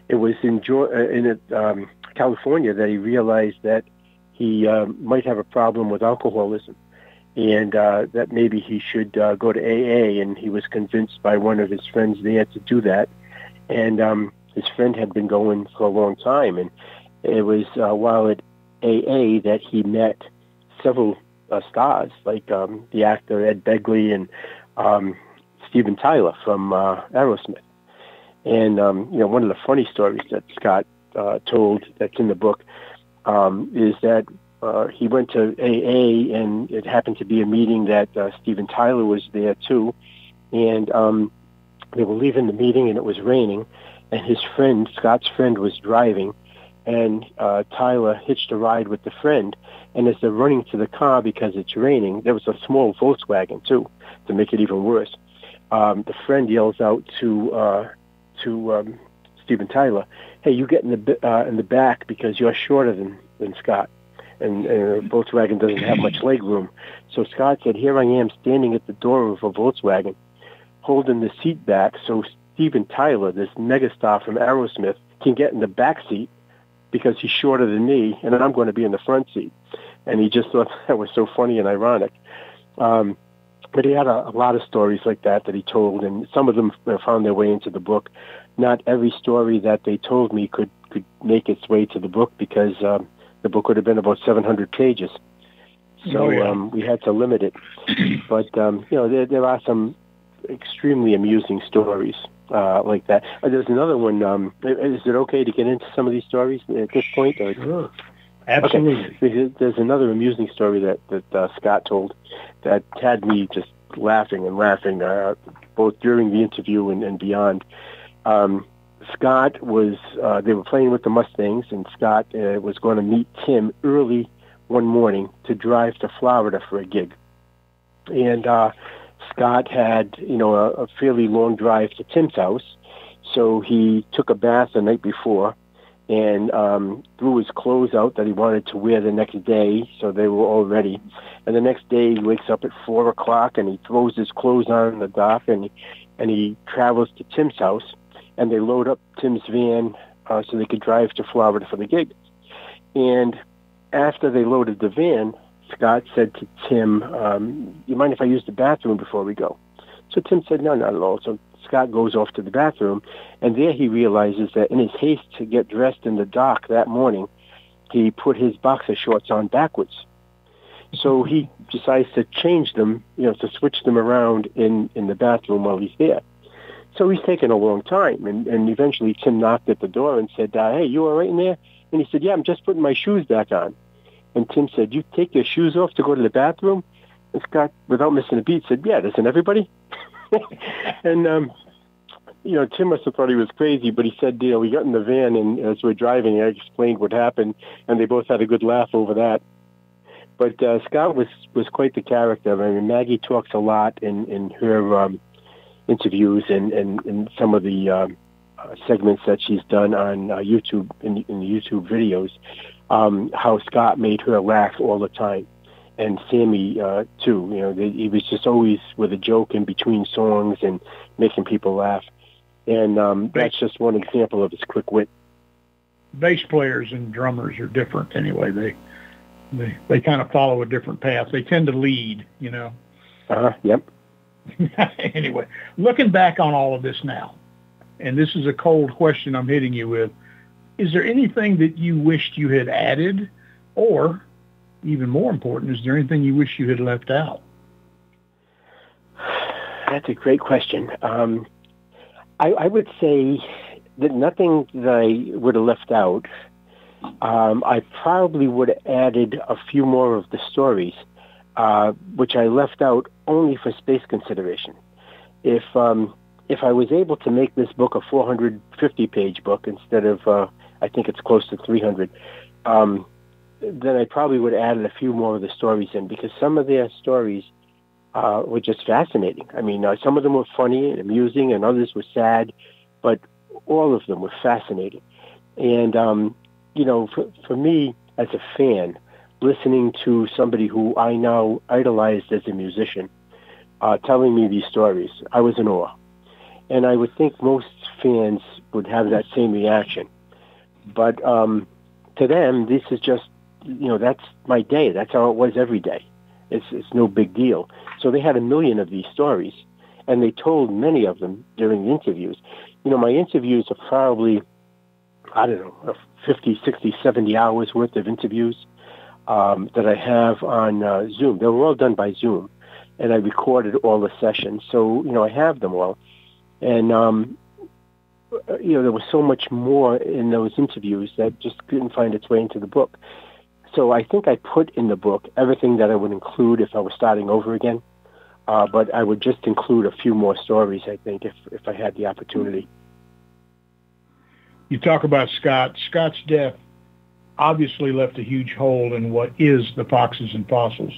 It was in California that he realized that he might have a problem with alcoholism, and that maybe he should go to AA, and he was convinced by one of his friends there to do that. And his friend had been going for a long time, and it was while at AA that he met several stars, like the actor Ed Begley and Steven Tyler from Aerosmith. And one of the funny stories that Scott told that's in the book is that he went to AA, and it happened to be a meeting that Steven Tyler was there too, and they were leaving the meeting, and it was raining, and his friend, Scott's friend, was driving, and Tyler hitched a ride with the friend, and as they're running to the car because it's raining, there was a small Volkswagen too, to make it even worse. The friend yells out to Steven Tyler, "Hey, you get in the back because you're shorter than Scott, and Volkswagen doesn't have much leg room." So Scott said, "Here I am standing at the door of a Volkswagen, holding the seat back so Steven Tyler, this megastar from Aerosmith, can get in the back seat because he's shorter than me, and I'm going to be in the front seat." And he just thought that was so funny and ironic. But he had a lot of stories like that he told, and some of them found their way into the book. Not every story that they told me could make its way to the book because the book would have been about 700 pages. So we had to limit it. But, there are some extremely amusing stories like that. There's another one. Is it okay to get into some of these stories at this point? Or? Sure. Absolutely. Okay. There's another amusing story that Scott told that had me just laughing and laughing, both during the interview and beyond. Scott was, they were playing with the Mustangs, and Scott was going to meet Tim early one morning to drive to Florida for a gig. And Scott had, a fairly long drive to Tim's house, so he took a bath the night before, and threw his clothes out that he wanted to wear the next day, so they were all ready. And the next day he wakes up at 4 o'clock and he throws his clothes on in the dock, and he travels to Tim's house, and they load up Tim's van so they could drive to Florida for the gig. And after they loaded the van, Scott said to Tim, you mind if I use the bathroom before we go? So Tim said, no, not at all. So Scott goes off to the bathroom, and there he realizes that in his haste to get dressed in the dock that morning, he put his boxer shorts on backwards. So he decides to change them, to switch them around in the bathroom while he's there. So he's taken a long time, and eventually Tim knocked at the door and said, hey, you all right in there? And he said, yeah, I'm just putting my shoes back on. And Tim said, you take your shoes off to go to the bathroom? And Scott, without missing a beat, said, yeah, doesn't everybody? And, Tim must have thought he was crazy, but he said, we got in the van, and as we're driving, I explained what happened, and they both had a good laugh over that. But Scott was quite the character. I mean, Maggie talks a lot in her interviews and in some of the segments that she's done on YouTube, in the YouTube videos, how Scott made her laugh all the time. And Sammie, too. He was just always with a joke in between songs and making people laugh. And that's just one example of his quick wit. Bass players and drummers are different anyway. They kind of follow a different path. They tend to lead, Yep. Anyway, looking back on all of this now, and this is a cold question I'm hitting you with, is there anything that you wished you had added, or even more important, is there anything you wish you had left out? That's a great question. I would say that nothing that I would have left out. I probably would have added a few more of the stories, which I left out only for space consideration. If I was able to make this book a 450-page book instead of, I think it's close to 300, then I probably would have added a few more of the stories in, because some of their stories were just fascinating. I mean, some of them were funny and amusing, and others were sad, but all of them were fascinating. And, for me as a fan, listening to somebody who I now idolized as a musician, telling me these stories, I was in awe. And I would think most fans would have that same reaction. But to them, this is just, that's my day. That's how it was every day. It's no big deal. So they had 1 million of these stories, and they told many of them during the interviews. My interviews are probably, 50, 60, 70 hours worth of interviews that I have on Zoom. They were all done by Zoom, and I recorded all the sessions. So, I have them all. And, there was so much more in those interviews that just couldn't find its way into the book. So I think I put in the book everything that I would include if I was starting over again. But I would just include a few more stories, I think, if I had the opportunity. You talk about Scott. Scott's death obviously left a huge hole in what is the Foxes and Fossils.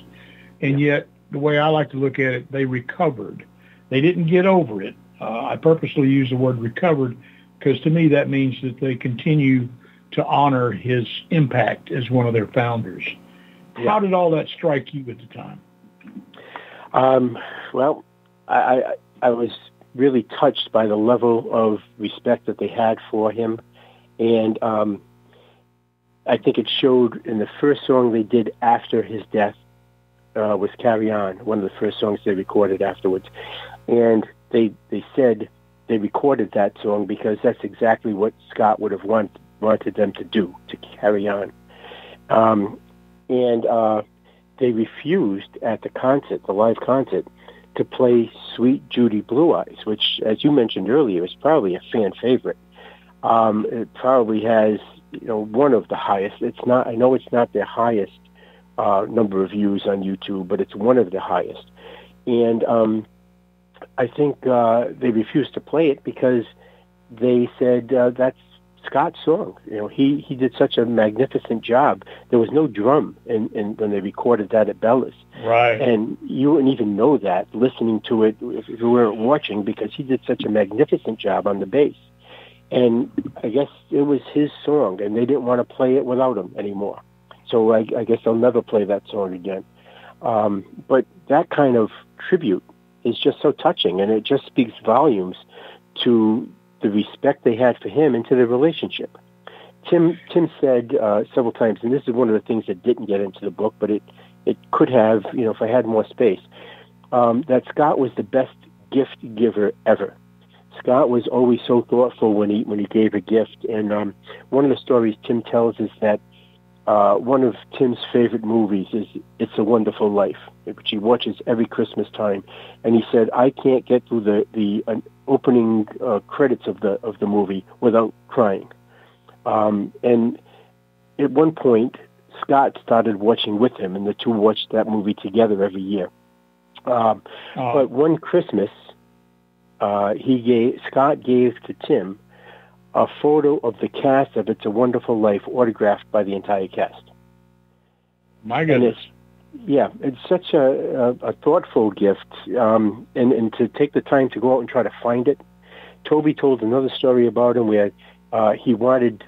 And yet, the way I like to look at it, they recovered. They didn't get over it. I purposely use the word recovered because to me that means that they continue to honor his impact as one of their founders. Yeah. How did all that strike you at the time? Well, I was really touched by the level of respect that they had for him. And I think it showed in the first song they did after his death was Carry On, one of the first songs they recorded afterwards. And they said they recorded that song because that's exactly what Scott would have wanted them to do, to carry on. And they refused at the concert, the live concert, to play Sweet Judy Blue Eyes, which, as you mentioned earlier, is probably a fan favorite. It probably has, one of the highest. It's not. I know it's not their highest number of views on YouTube, but it's one of the highest. And I think they refused to play it because they said that's Scott's song. He did such a magnificent job. There was no drum when they recorded that at Bella's. Right. And you wouldn't even know that listening to it if you weren't watching, because he did such a magnificent job on the bass. And I guess it was his song, and they didn't want to play it without him anymore. So I guess they'll never play that song again. But that kind of tribute is just so touching, and it just speaks volumes to the respect they had for him and to their relationship. Tim said several times, and this is one of the things that didn't get into the book, but it could have, if I had more space, that Scott was the best gift giver ever. Scott was always so thoughtful when he gave a gift, and one of the stories Tim tells is that one of Tim's favorite movies is It's a Wonderful Life, which he watches every Christmas time. And he said, I can't get through the opening credits of the movie without crying. And at one point, Scott started watching with him, and the two watched that movie together every year. But one Christmas, Scott gave to Tim a photo of the cast of It's a Wonderful Life autographed by the entire cast. My goodness. It's such a thoughtful gift, and to take the time to go out and try to find it. Toby told another story about him where he wanted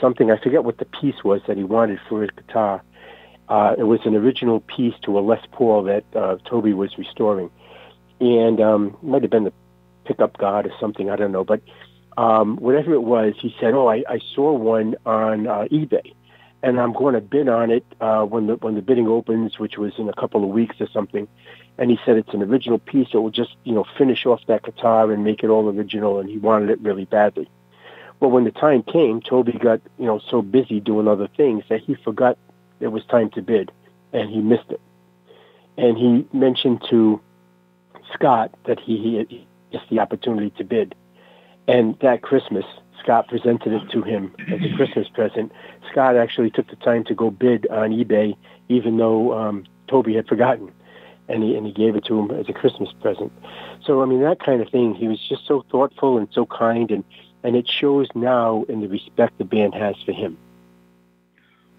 something, I forget what the piece was that he wanted for his guitar. It was an original piece to a Les Paul that Toby was restoring. And it might have been the pickup guard or something, I don't know. But whatever it was, he said, I saw one on eBay, and I'm going to bid on it when the bidding opens, which was in a couple of weeks or something. And he said it's an original piece that will just, finish off that guitar and make it all original, and he wanted it really badly. Well, when the time came, Toby got, so busy doing other things that he forgot it was time to bid, and he missed it. And he mentioned to Scott that he missed the opportunity to bid. And that Christmas, Scott presented it to him as a Christmas present. Scott actually took the time to go bid on eBay, even though Toby had forgotten, and he gave it to him as a Christmas present. So, that kind of thing, he was just so thoughtful and so kind, and it shows now in the respect the band has for him.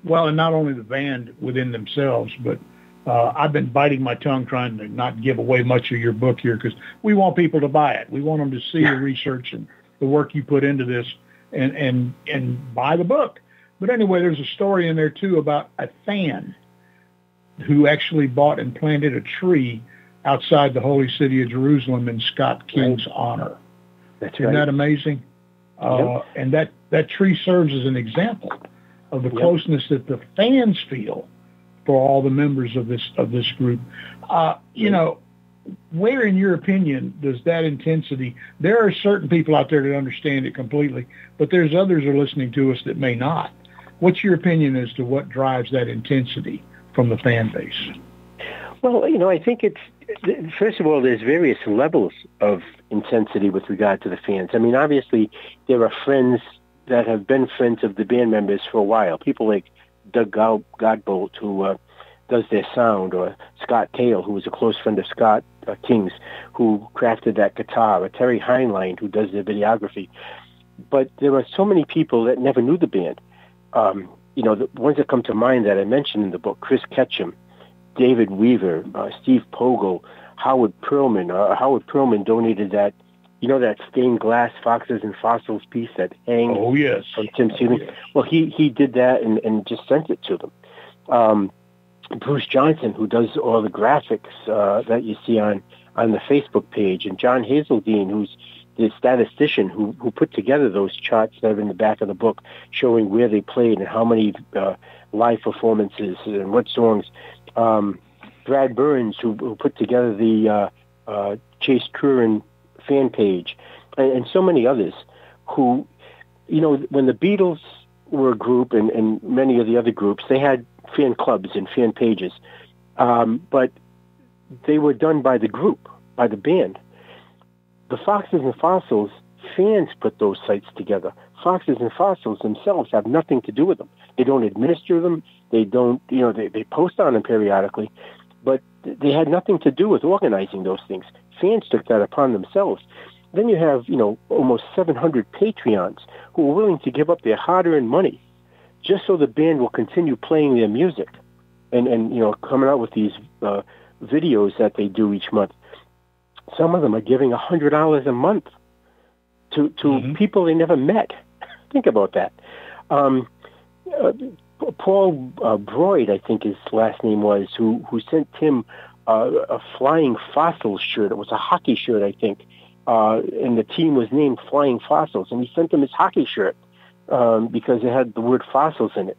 Well, and not only the band within themselves, but I've been biting my tongue trying to not give away much of your book here because we want people to buy it. We want them to see the research and the work you put into this and buy the book. But anyway, there's a story in there, too, about a fan who actually bought and planted a tree outside the holy city of Jerusalem in Scott King's honor. That's Isn't that amazing? And that tree serves as an example of the closeness that the fans feel for all the members of this group. Where, in your opinion, does that intensity? There are certain people out there that understand it completely, but there's others who are listening to us that may not. What's your opinion as to what drives that intensity from the fan base? Well, I think first of all, there's various levels of intensity with regard to the fans. Obviously, there are friends that have been friends of the band members for a while. People like Doug Godbolt, who does their sound, or Scott Cale, who was a close friend of Scott King's, who crafted that guitar, or Terry Heinlein, who does their videography. But there are so many people that never knew the band. The ones that come to mind that I mentioned in the book, Chris Ketchum, David Weaver, Steve Pogel, Howard Perlman. Howard Perlman donated that, that stained glass Foxes and Fossils piece that hangs from Tim's ceiling. Yes. Well, he did that and just sent it to them. Bruce Johnson, who does all the graphics that you see on the Facebook page, and John Hazeldine, who's the statistician who put together those charts that are in the back of the book showing where they played and how many live performances and what songs. Brad Burns, who put together the Chase Curran fan page, and so many others who, when the Beatles were a group and many of the other groups, they had fan clubs and fan pages, but they were done by the group, by the band. The Foxes and Fossils, fans put those sites together. Foxes and Fossils themselves have nothing to do with them. They don't administer them. They don't, they post on them periodically, but they had nothing to do with organizing those things. Fans took that upon themselves. Then you have, almost 700 Patreons who are willing to give up their hard-earned money just so the band will continue playing their music and coming out with these videos that they do each month. Some of them are giving $100 a month to people they never met. Think about that. Paul Broyd, I think his last name was, who sent Tim a Flying Fossils shirt. It was a hockey shirt, I think, and the team was named Flying Fossils, and he sent him his hockey shirt because it had the word fossils in it.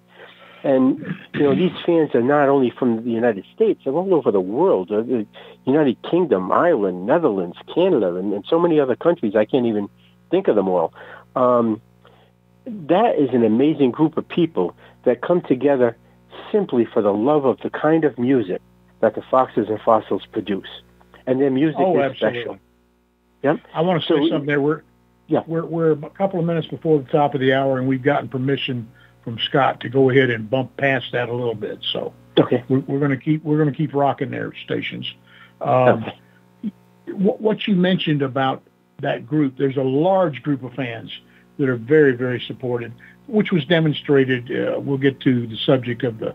And, these fans are not only from the United States, they're all over the world, the United Kingdom, Ireland, Netherlands, Canada, and so many other countries. I can't even think of them all. That is an amazing group of people that come together simply for the love of the kind of music that the Foxes and Fossils produce. And their music is absolutely special. Yep. I want to say something there. We're a couple of minutes before the top of the hour, and we've gotten permission from Scott to go ahead and bump past that a little bit. So okay, we're going to keep rocking their stations. Okay. What you mentioned about that group, there's a large group of fans that are very, very supportive, which was demonstrated. We'll get to the subject of the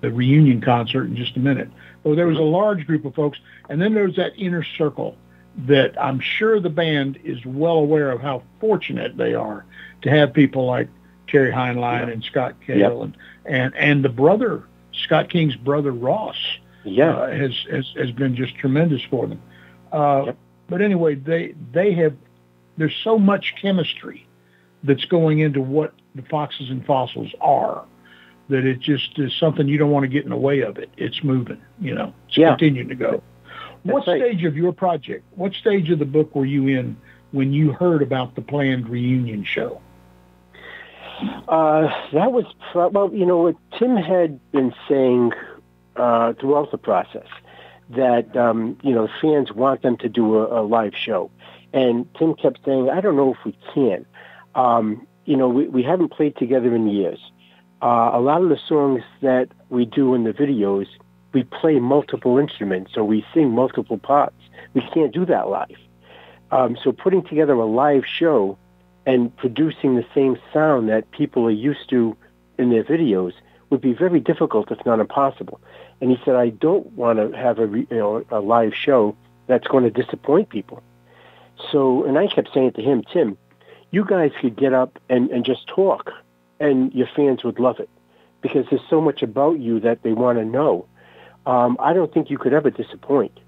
reunion concert in just a minute. But there was a large group of folks, and then there's that inner circle that I'm sure the band is well aware of how fortunate they are to have people like Terry Heinlein and Scott Cale and the brother, Scott King's brother Ross, has been just tremendous for them. But anyway, there's so much chemistry that's going into what the Foxes and Fossils are that it just is something you don't want to get in the way of it. It's moving, it's continuing to go. What stage of your project, what stage of the book were you in when you heard about the planned reunion show? That was, what Tim had been saying throughout the process, that, fans want them to do a live show. And Tim kept saying, I don't know if we can. We haven't played together in years. A lot of the songs that we do in the videos, we play multiple instruments, so we sing multiple parts. We can't do that live. So putting together a live show and producing the same sound that people are used to in their videos would be very difficult, if not impossible. And he said, I don't want to have a live show that's going to disappoint people. So, and I kept saying to him, Tim, you guys could get up and just talk, and your fans would love it, because there's so much about you that they want to know. I don't think you could ever disappoint.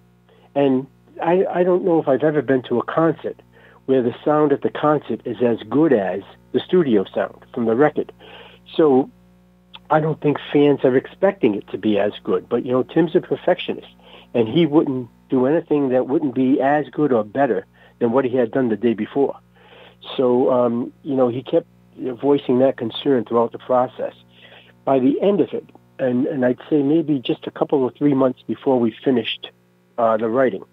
And I don't know if I've ever been to a concert where the sound at the concert is as good as the studio sound from the record. So I don't think fans are expecting it to be as good. But, Tim's a perfectionist, and he wouldn't do anything that wouldn't be as good or better than what he had done the day before. So, he kept voicing that concern throughout the process. By the end of it, and I'd say maybe just a couple of 3 months before we finished the writing,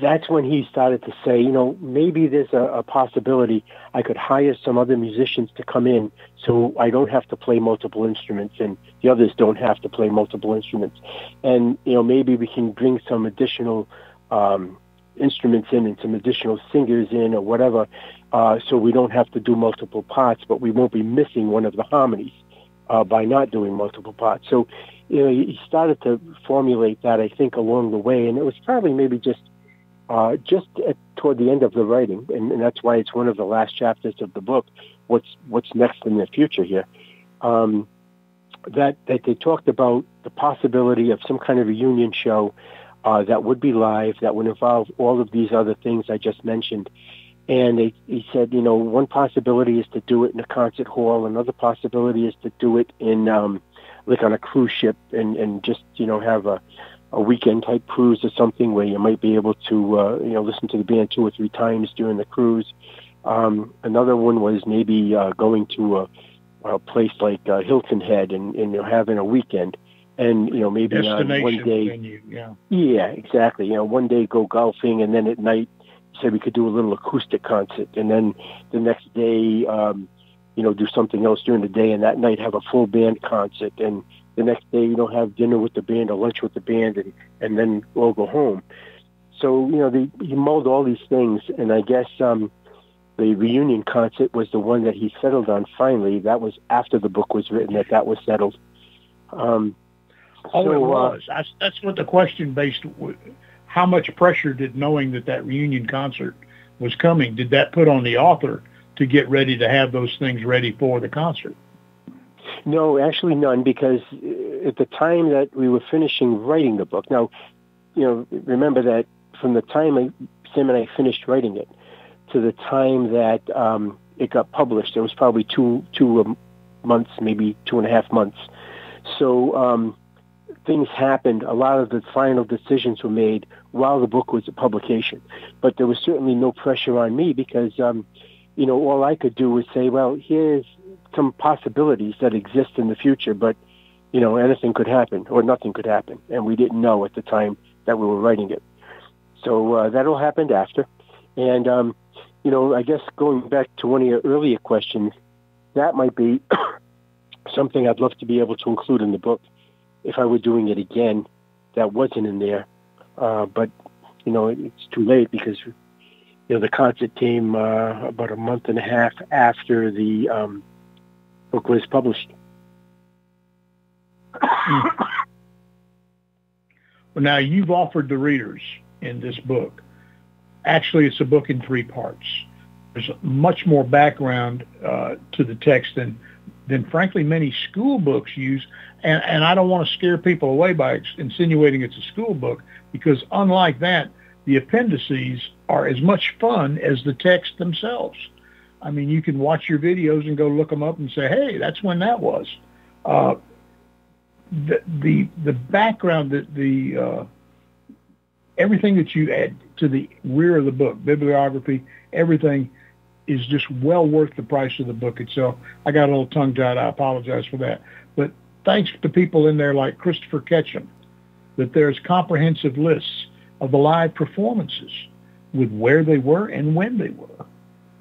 that's when he started to say, maybe there's a possibility I could hire some other musicians to come in so I don't have to play multiple instruments and the others don't have to play multiple instruments. And, maybe we can bring some additional instruments in and some additional singers in or whatever, so we don't have to do multiple parts, but we won't be missing one of the harmonies by not doing multiple parts. So, he started to formulate that, I think, along the way, and it was probably maybe just toward the end of the writing, and that's why it's one of the last chapters of the book, what's next in the future here, that they talked about the possibility of some kind of reunion show that would be live, that would involve all of these other things I just mentioned. And he said, one possibility is to do it in a concert hall. Another possibility is to do it in like on a cruise ship and just, have a weekend type cruise or something where you might be able to, listen to the band 2 or 3 times during the cruise. Another one was maybe going to a place like Hilton Head and having a weekend. And, maybe on one day. Venue, yeah, exactly. One day go golfing, and then at night, said we could do a little acoustic concert. And then the next day, do something else during the day, and that night have a full band concert. And the next day, have dinner with the band or lunch with the band, and then we'll go home. So, he mulled all these things, and I guess the reunion concert was the one that he settled on finally. That was after the book was written, that was settled. It was. That's what the question based. How much pressure did knowing that reunion concert was coming, did that put on the author to get ready to have those things ready for the concert? No, actually none, because at the time that we were finishing writing the book, now, remember that from the time Sam and I finished writing it to the time that it got published, there was probably two months, maybe 2.5 months. So things happened. A lot of the final decisions were made while the book was a publication. But there was certainly no pressure on me because, all I could do was say, well, here's some possibilities that exist in the future, but, anything could happen or nothing could happen. And we didn't know at the time that we were writing it. So that all happened after. And, I guess going back to one of your earlier questions, that might be something I'd love to be able to include in the book if I were doing it again. That wasn't in there. But, it's too late because, the concert came about a month and a half after the book was published. Well, now you've offered the readers in this book. Actually, it's a book in 3 parts. There's much more background to the text than frankly many school books use. And I don't want to scare people away by insinuating it's a school book, because unlike that, the appendices are as much fun as the text themselves. I mean, you can watch your videos and go look them up and say, hey, that's when that was. The background, the everything that you add to the rear of the book, bibliography, everything is just well worth the price of the book itself. I got a little tongue-tied. I apologize for that. But thanks to people in there like Christopher Ketchum, that there's comprehensive lists of the live performances with where they were and when they were.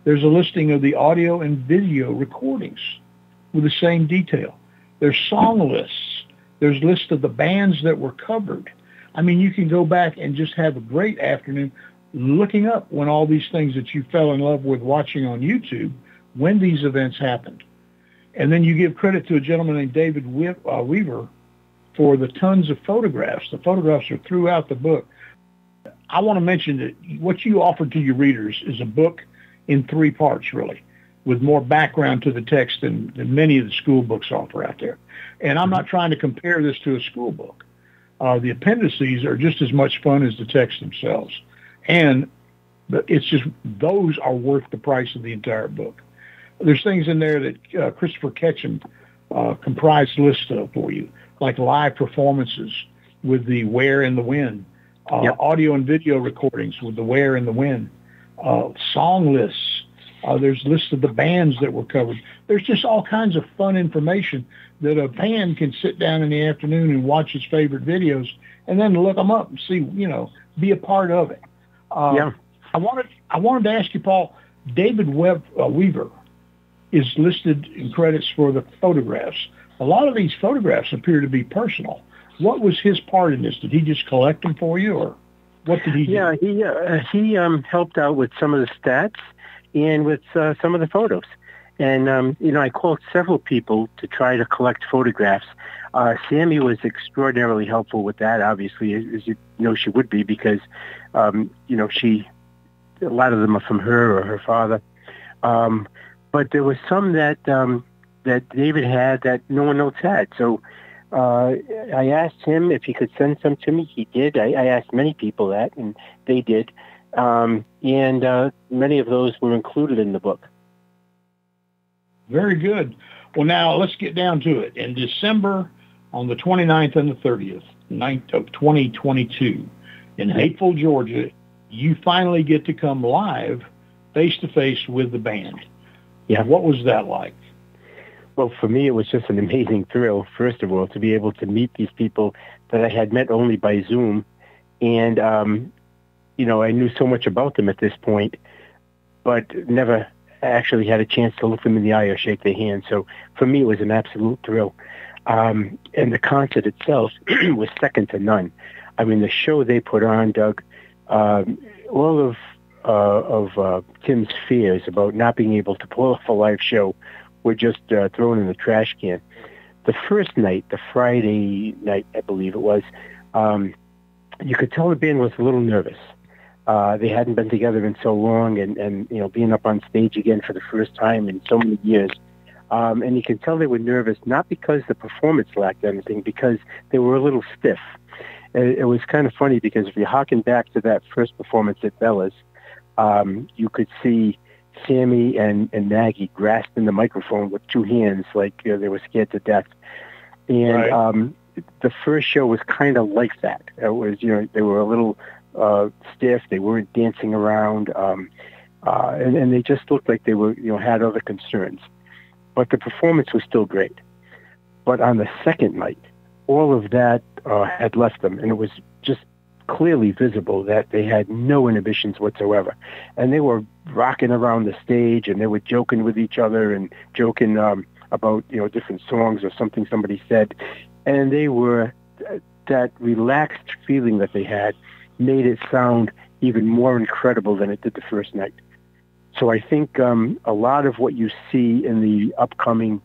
There's a listing of the audio and video recordings with the same detail. There's song lists. There's lists of the bands that were covered. I mean, you can go back and just have a great afternoon looking up when all these things that you fell in love with watching on YouTube, when these events happened. And then you give credit to a gentleman named David Weaver for the tons of photographs. The photographs are throughout the book. I want to mention that what you offered to your readers is a book in 3 parts, really, with more background to the text than many of the school books offer out there. And I'm not trying to compare this to a school book. The appendices are just as much fun as the text themselves. And it's just, those are worth the price of the entire book. There's things in there that Christopher Ketchum comprised lists of for you, like live performances with the Where and the When, audio and video recordings with the Where and the When, song lists. There's lists of the bands that were covered. There's just all kinds of fun information that a fan can sit down in the afternoon and watch his favorite videos and then look them up and see, be a part of it. I wanted to ask you, Paul, David Weaver is listed in credits for the photographs. A lot of these photographs appear to be personal. What was his part in this? Did he just collect them for you, or what did he do? Yeah, he helped out with some of the stats and with some of the photos. And, I called several people to try to collect photographs. Sammie was extraordinarily helpful with that, obviously, as you know she would be, because, a lot of them are from her or her father. But there was some that David had that no one else had. So I asked him if he could send some to me. He did. I asked many people that, and they did. And many of those were included in the book. Very good. Well, now let's get down to it. In December, on the 29th and the 30th, 9th of 2022, in Hateful, Georgia, you finally get to come live, face-to-face with the band. Yeah. What was that like? Well, for me, it was just an amazing thrill, first of all, to be able to meet these people that I had met only by Zoom. And, I knew so much about them at this point, but never actually had a chance to look them in the eye or shake their hand. So for me, it was an absolute thrill. And the concert itself was second to none. I mean, the show they put on, Doug, all of Tim's fears about not being able to pull off a live show were just thrown in the trash can. The first night, the Friday night, I believe it was, you could tell the band was a little nervous. They hadn't been together in so long, and being up on stage again for the first time in so many years. And you can tell they were nervous, not because the performance lacked anything, because they were a little stiff. It was kind of funny because if you harken back to that first performance at Bella's, you could see Sammie and Maggie grasping the microphone with two hands like they were scared to death. And Right. The first show was kind of like that. It was, they were a little stiff. They weren't dancing around, and they just looked like they were, had other concerns. But the performance was still great. But on the second night, all of that had left them, and it was just clearly visible that they had no inhibitions whatsoever. And they were rocking around the stage, and they were joking with each other and joking about, different songs or something somebody said. And they were, that relaxed feeling that they had made it sound even more incredible than it did the first night. So I think a lot of what you see in the upcoming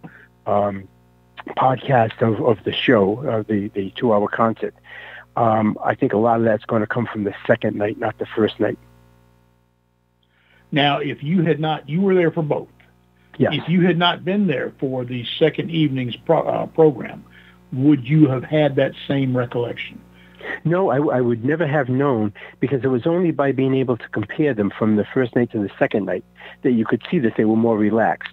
podcast of the show, the 2-hour concert, I think a lot of that's going to come from the second night, not the first night. Now, if you had not, you were there for both. Yes. If you had not been there for the second evening's program, would you have had that same recollection? No, I would never have known, because it was only by being able to compare them from the first night to the second night that you could see that they were more relaxed.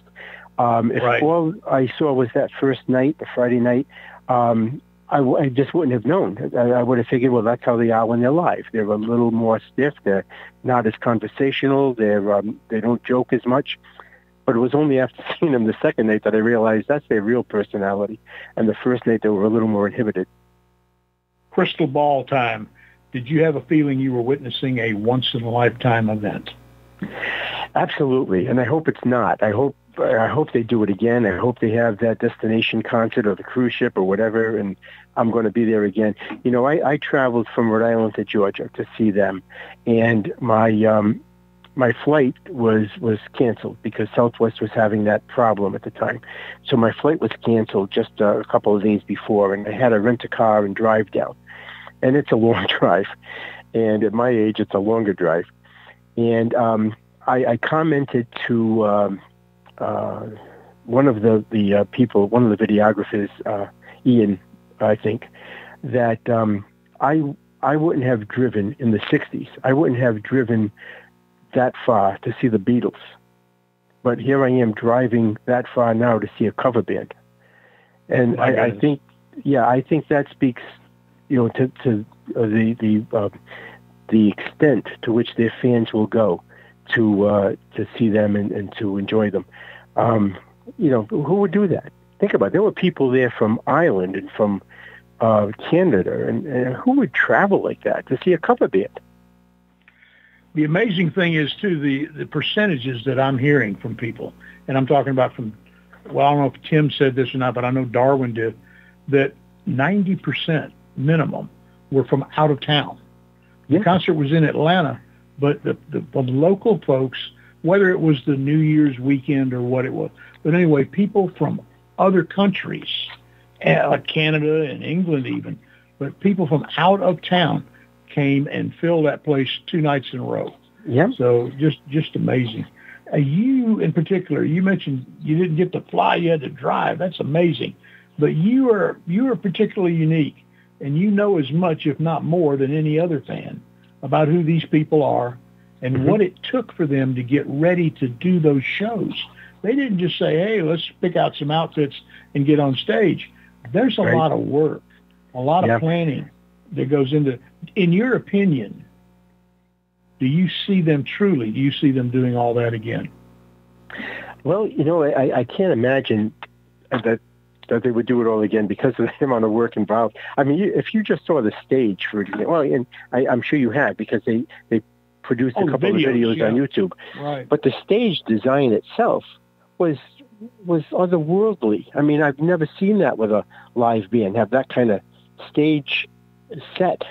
If Right. all I saw was that first night, the Friday night, I just wouldn't have known. I would have figured, well, that's how they are when they're live. They're a little more stiff. They're not as conversational. They don't joke as much. But it was only after seeing them the second night that I realized that's their real personality. And the first night they were a little more inhibited. Crystal ball time. Did you have a feeling you were witnessing a once-in-a-lifetime event? Absolutely, and I hope it's not. I hope they do it again. I hope they have that destination concert or the cruise ship or whatever, and I'm going to be there again. I traveled from Rhode Island to Georgia to see them, and my flight was canceled because Southwest was having that problem at the time. So my flight was canceled just a couple of days before, and I had to rent a car and drive down. And it's a long drive, and at my age, it's a longer drive. And I commented to one of the people, one of the videographers, Ian, I think, that I wouldn't have driven in the 60s. I wouldn't have driven that far to see the Beatles. But here I am driving that far now to see a cover band. And I think that speaks, to the extent to which their fans will go to see them and to enjoy them. Who would do that? Think about it. There were people there from Ireland and from Canada, and who would travel like that to see a cover band? The amazing thing is, too, the percentages that I'm hearing from people, and I'm talking about from, well, I don't know if Tim said this or not, but I know Darwin did, that 90% minimum were from out of town. The concert was in Atlanta, but the local folks, whether it was the New Year's weekend or what it was, but anyway, people from other countries, like Canada and England even, but people from out of town came and filled that place 2 nights in a row. Yeah. So just amazing. You in particular, you mentioned you didn't get to fly, you had to drive. That's amazing. But you are particularly unique, and you know as much, if not more, than any other fan about who these people are and what it took for them to get ready to do those shows. They didn't just say, hey, let's pick out some outfits and get on stage. There's a lot of work, a lot of planning that goes into. In your opinion, do you see them doing all that again? Well, I can't imagine that they would do it all again because of the amount of work involved. I mean, if you just saw the stage, for example, well, and I'm sure you have, because they produced a couple of videos on YouTube. Right. But the stage design itself was otherworldly. I mean, I've never seen that with a live band, have that kind of stage set.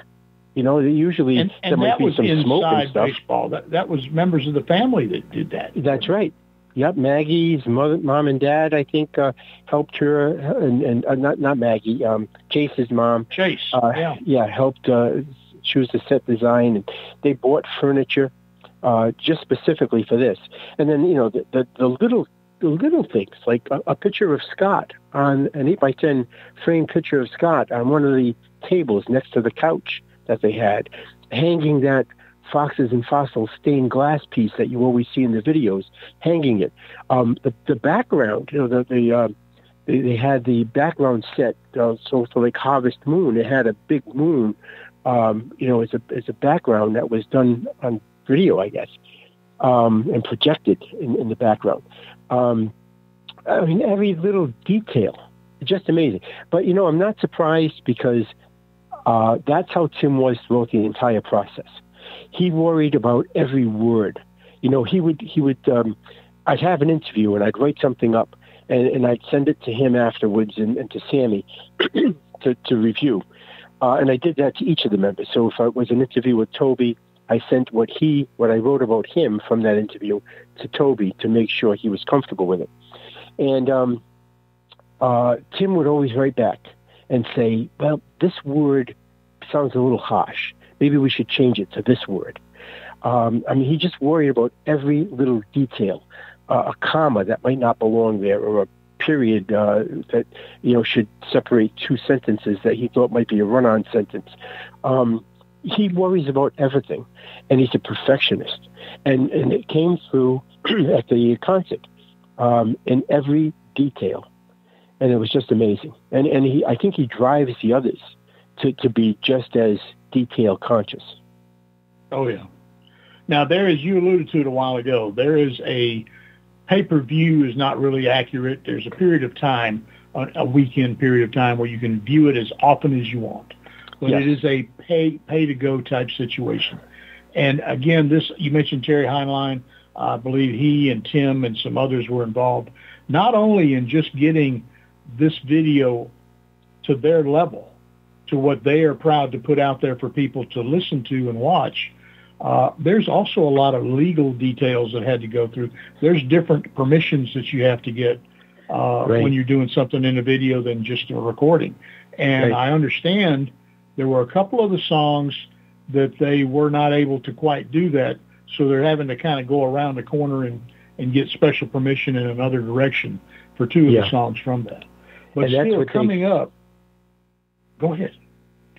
Usually and there might be some smoke and stuff. Baseball. That was members of the family that did that. That's right. Yep, Maggie's mom and dad, I think, helped her, and not Maggie, Chase's mom. Chase, helped choose the set design, and they bought furniture just specifically for this. And then, the little things, like a picture of Scott on an 8x10 framed picture of Scott on one of the tables next to the couch that they had, hanging that Foxes and Fossils stained glass piece that you always see in the videos, hanging it. The background, they had the background set, so for like Harvest Moon, it had a big moon, as a background that was done on video, I guess, and projected in the background. Every little detail, just amazing. But, I'm not surprised because that's how Tim was throughout the entire process. He worried about every word. He would I'd have an interview and I'd write something up and I'd send it to him afterwards and to Sammie to review. And I did that to each of the members. So if it was an interview with Toby, I sent what I wrote about him from that interview to Toby to make sure he was comfortable with it. And Tim would always write back and say, well, this word sounds a little harsh. Maybe we should change it to this word. He just worried about every little detail, a comma that might not belong there, or a period that should separate two sentences that he thought might be a run-on sentence. He worries about everything, and he's a perfectionist. And it came through at the concert in every detail, and it was just amazing. And I think he drives the others to be just as detail conscious. Oh, yeah. Now, there, as you alluded to it a while ago, there is a pay-per-view is not really accurate. There's a period of time, a weekend period of time, where you can view it as often as you want. But yes, it is a pay-to-go type situation. And again, you mentioned Terry Heinlein. I believe he and Tim and some others were involved, not only in just getting this video to their level, to what they are proud to put out there for people to listen to and watch. There's also a lot of legal details that had to go through. There's different permissions that you have to get when you're doing something in a video than just a recording. And I understand there were a couple of the songs that they were not able to quite do that, so they're having to kind of go around the corner and get special permission in another direction for two of the songs from that. But still, coming up, go ahead.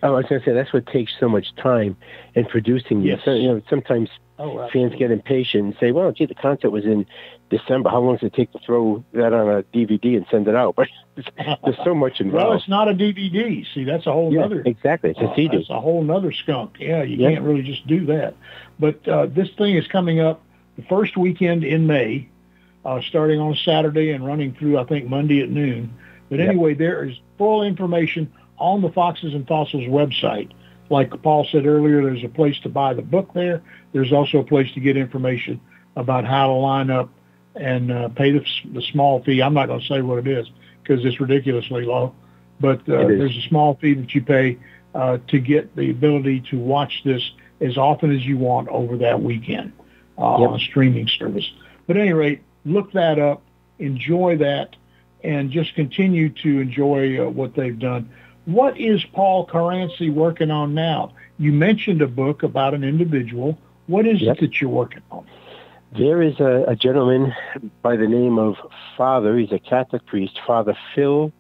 I was going to say, that's what takes so much time in producing these. Yes. Sometimes fans get impatient and say, well, gee, the concert was in December. How long does it take to throw that on a DVD and send it out? But there's so much involved. Well, it's not a DVD. See, that's a whole other. Exactly. It's a CD. That's a whole nother skunk. Yeah, you can't really just do that. But this thing is coming up the first weekend in May, starting on Saturday and running through, I think, Monday at noon. But anyway, there is full information on the Foxes and Fossils website. Like Paul said earlier, there's a place to buy the book there. There's also a place to get information about how to line up and pay the small fee. I'm not going to say what it is because it's ridiculously low, but there's a small fee that you pay to get the ability to watch this as often as you want over that weekend on a streaming service. But at any rate, look that up, enjoy that, and just continue to enjoy what they've done. What is Paul Caranci working on now? You mentioned a book about an individual. What is it that you're working on? There is a gentleman by the name of Father, he's a Catholic priest, Father Phil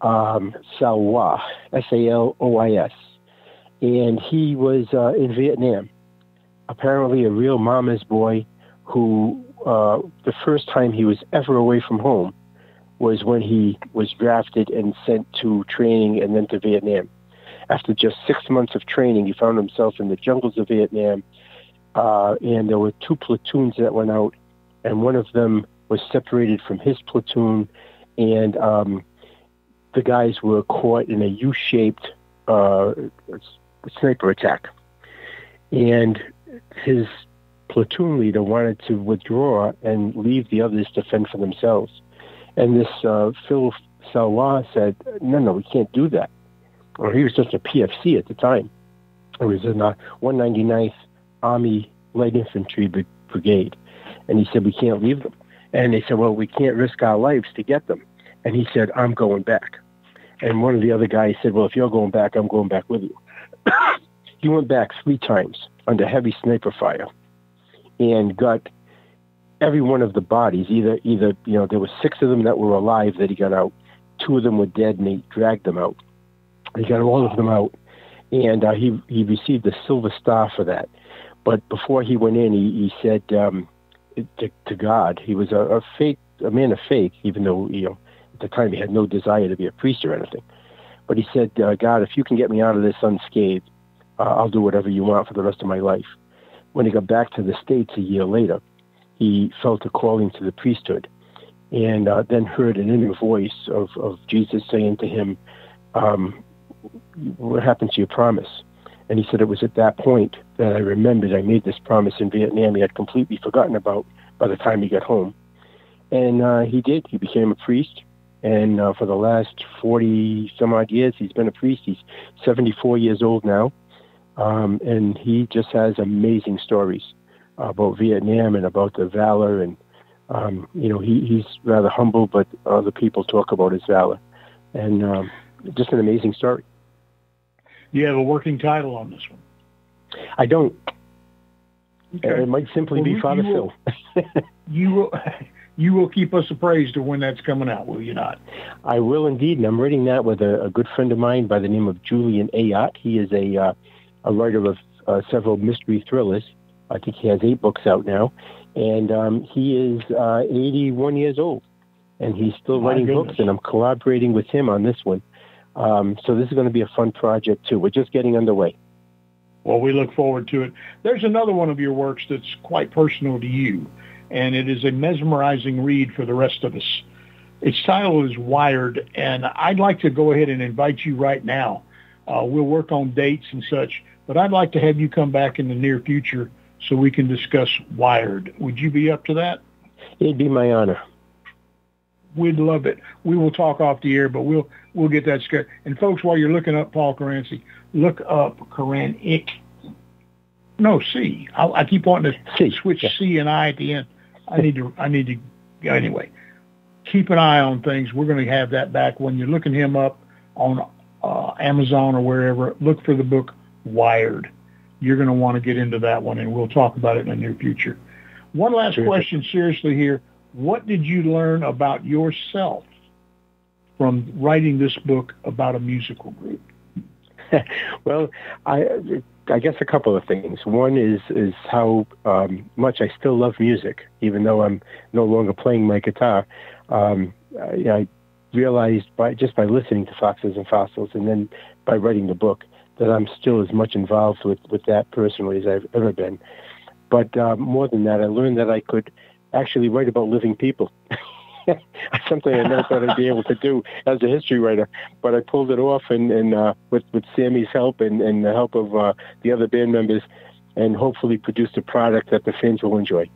Salois, Salois. And he was in Vietnam, apparently a real mama's boy who the first time he was ever away from home was when he was drafted and sent to training and then to Vietnam. After just 6 months of training, he found himself in the jungles of Vietnam, and there were 2 platoons that went out, and one of them was separated from his platoon, and the guys were caught in a U-shaped sniper attack. And his platoon leader wanted to withdraw and leave the others to fend for themselves. And this Phil Salois said, no, we can't do that. Or he was just a PFC at the time. It was in the 199th Army Light Infantry Brigade. And he said, we can't leave them. And they said, well, we can't risk our lives to get them. And he said, I'm going back. And one of the other guys said, well, if you're going back, I'm going back with you. He went back 3 times under heavy sniper fire and got every one of the bodies. Either there were 6 of them that were alive that he got out. 2 of them were dead, and he dragged them out. He got all of them out, and he received a Silver Star for that. But before he went in, he said to God, he was a man of faith, even though at the time he had no desire to be a priest or anything. But he said, God, if you can get me out of this unscathed, I'll do whatever you want for the rest of my life. When he got back to the States a year later, he felt a calling to the priesthood, and then heard an inner voice of Jesus saying to him, what happened to your promise? And he said, it was at that point that I remembered I made this promise in Vietnam he had completely forgotten about by the time he got home. And he did. He became a priest. And for the last 40-some-odd years, he's been a priest. He's 74 years old now. And he just has amazing stories about Vietnam and about the valor. And, he's rather humble, but other people talk about his valor. And just an amazing story. Do you have a working title on this one? I don't. Okay. It might simply be Father Phil. You will keep us appraised of when that's coming out, will you not? I will indeed, and I'm writing that with a good friend of mine by the name of Julian Ayotte. He is a writer of several mystery thrillers. I think he has 8 books out now, and he is 81 years old, and he's still writing books, and I'm collaborating with him on this one. So this is going to be a fun project, too. We're just getting underway. Well, we look forward to it. There's another one of your works that's quite personal to you, and it is a mesmerizing read for the rest of us. Its title is Wired, and I'd like to go ahead and invite you right now. We'll work on dates and such, but I'd like to have you come back in the near future so we can discuss Wired. Would you be up to that? It'd be my honor. We'd love it. We will talk off the air, but we'll get that scheduled. And folks, while you're looking up Paul Caranci, look up Caranci. No, C. I keep wanting to switch C and I at the end. I need to. Anyway, keep an eye on things. We're going to have that back when you're looking him up on Amazon or wherever. Look for the book Wired. You're going to want to get into that one, and we'll talk about it in the near future. One last question, seriously here. What did you learn about yourself from writing this book about a musical group? Well, I guess a couple of things. One is how much I still love music, even though I'm no longer playing my guitar. I realized by listening to Foxes and Fossils and then by writing the book that I'm still as much involved with that personally as I've ever been. But more than that, I learned that I could actually write about living people. Something I never thought I'd be able to do as a history writer, but I pulled it off, and with Sammie's help and the help of the other band members, and hopefully produced a product that the fans will enjoy.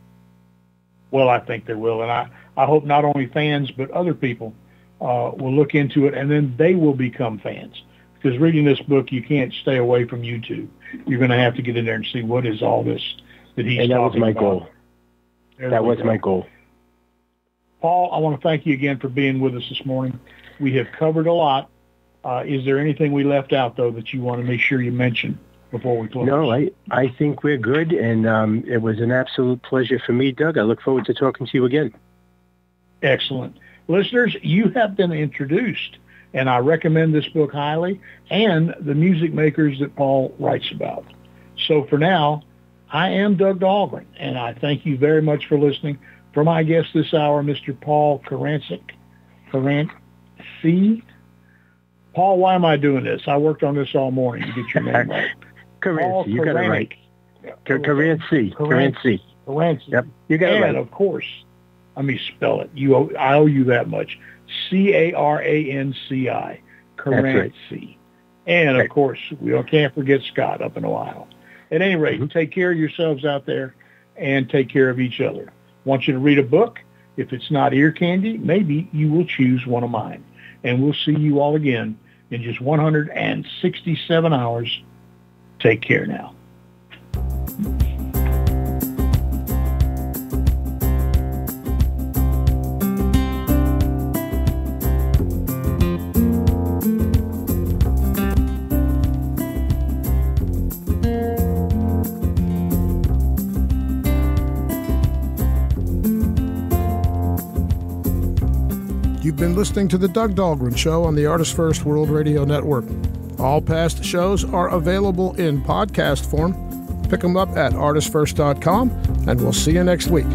Well, I think they will, and I hope not only fans but other people will look into it, and then they will become fans. Because reading this book, you can't stay away from YouTube. You're going to have to get in there and see what is all this that he's talking about. And that was my goal. That was my goal. Paul, I want to thank you again for being with us this morning. We have covered a lot. Is there anything we left out, though, that you want to make sure you mention before we close? No, I think we're good, and it was an absolute pleasure for me, Doug. I look forward to talking to you again. Excellent. Listeners, you have been introduced, and I recommend this book highly, and the music makers that Paul writes about. So for now, I am Doug Dahlgren, and I thank you very much for listening. For my guest this hour, Mr. Paul Caranci. Paul, why am I doing this? I worked on this all morning to get your name right. Caranci, you got it right. Caranci. Yep, you got it right. And, of course, let me spell it. I owe you that much. Caranci. Caranci. Right. And, of course, we can't forget Scott up in Ohio. At any rate, take care of yourselves out there and take care of each other. Want you to read a book. If it's not ear candy, maybe you will choose one of mine. And we'll see you all again in just 167 hours. Take care now. You've been listening to The Doug Dahlgren Show on the ArtistFirst World Radio Network. All past shows are available in podcast form. Pick them up at artistfirst.com, and we'll see you next week.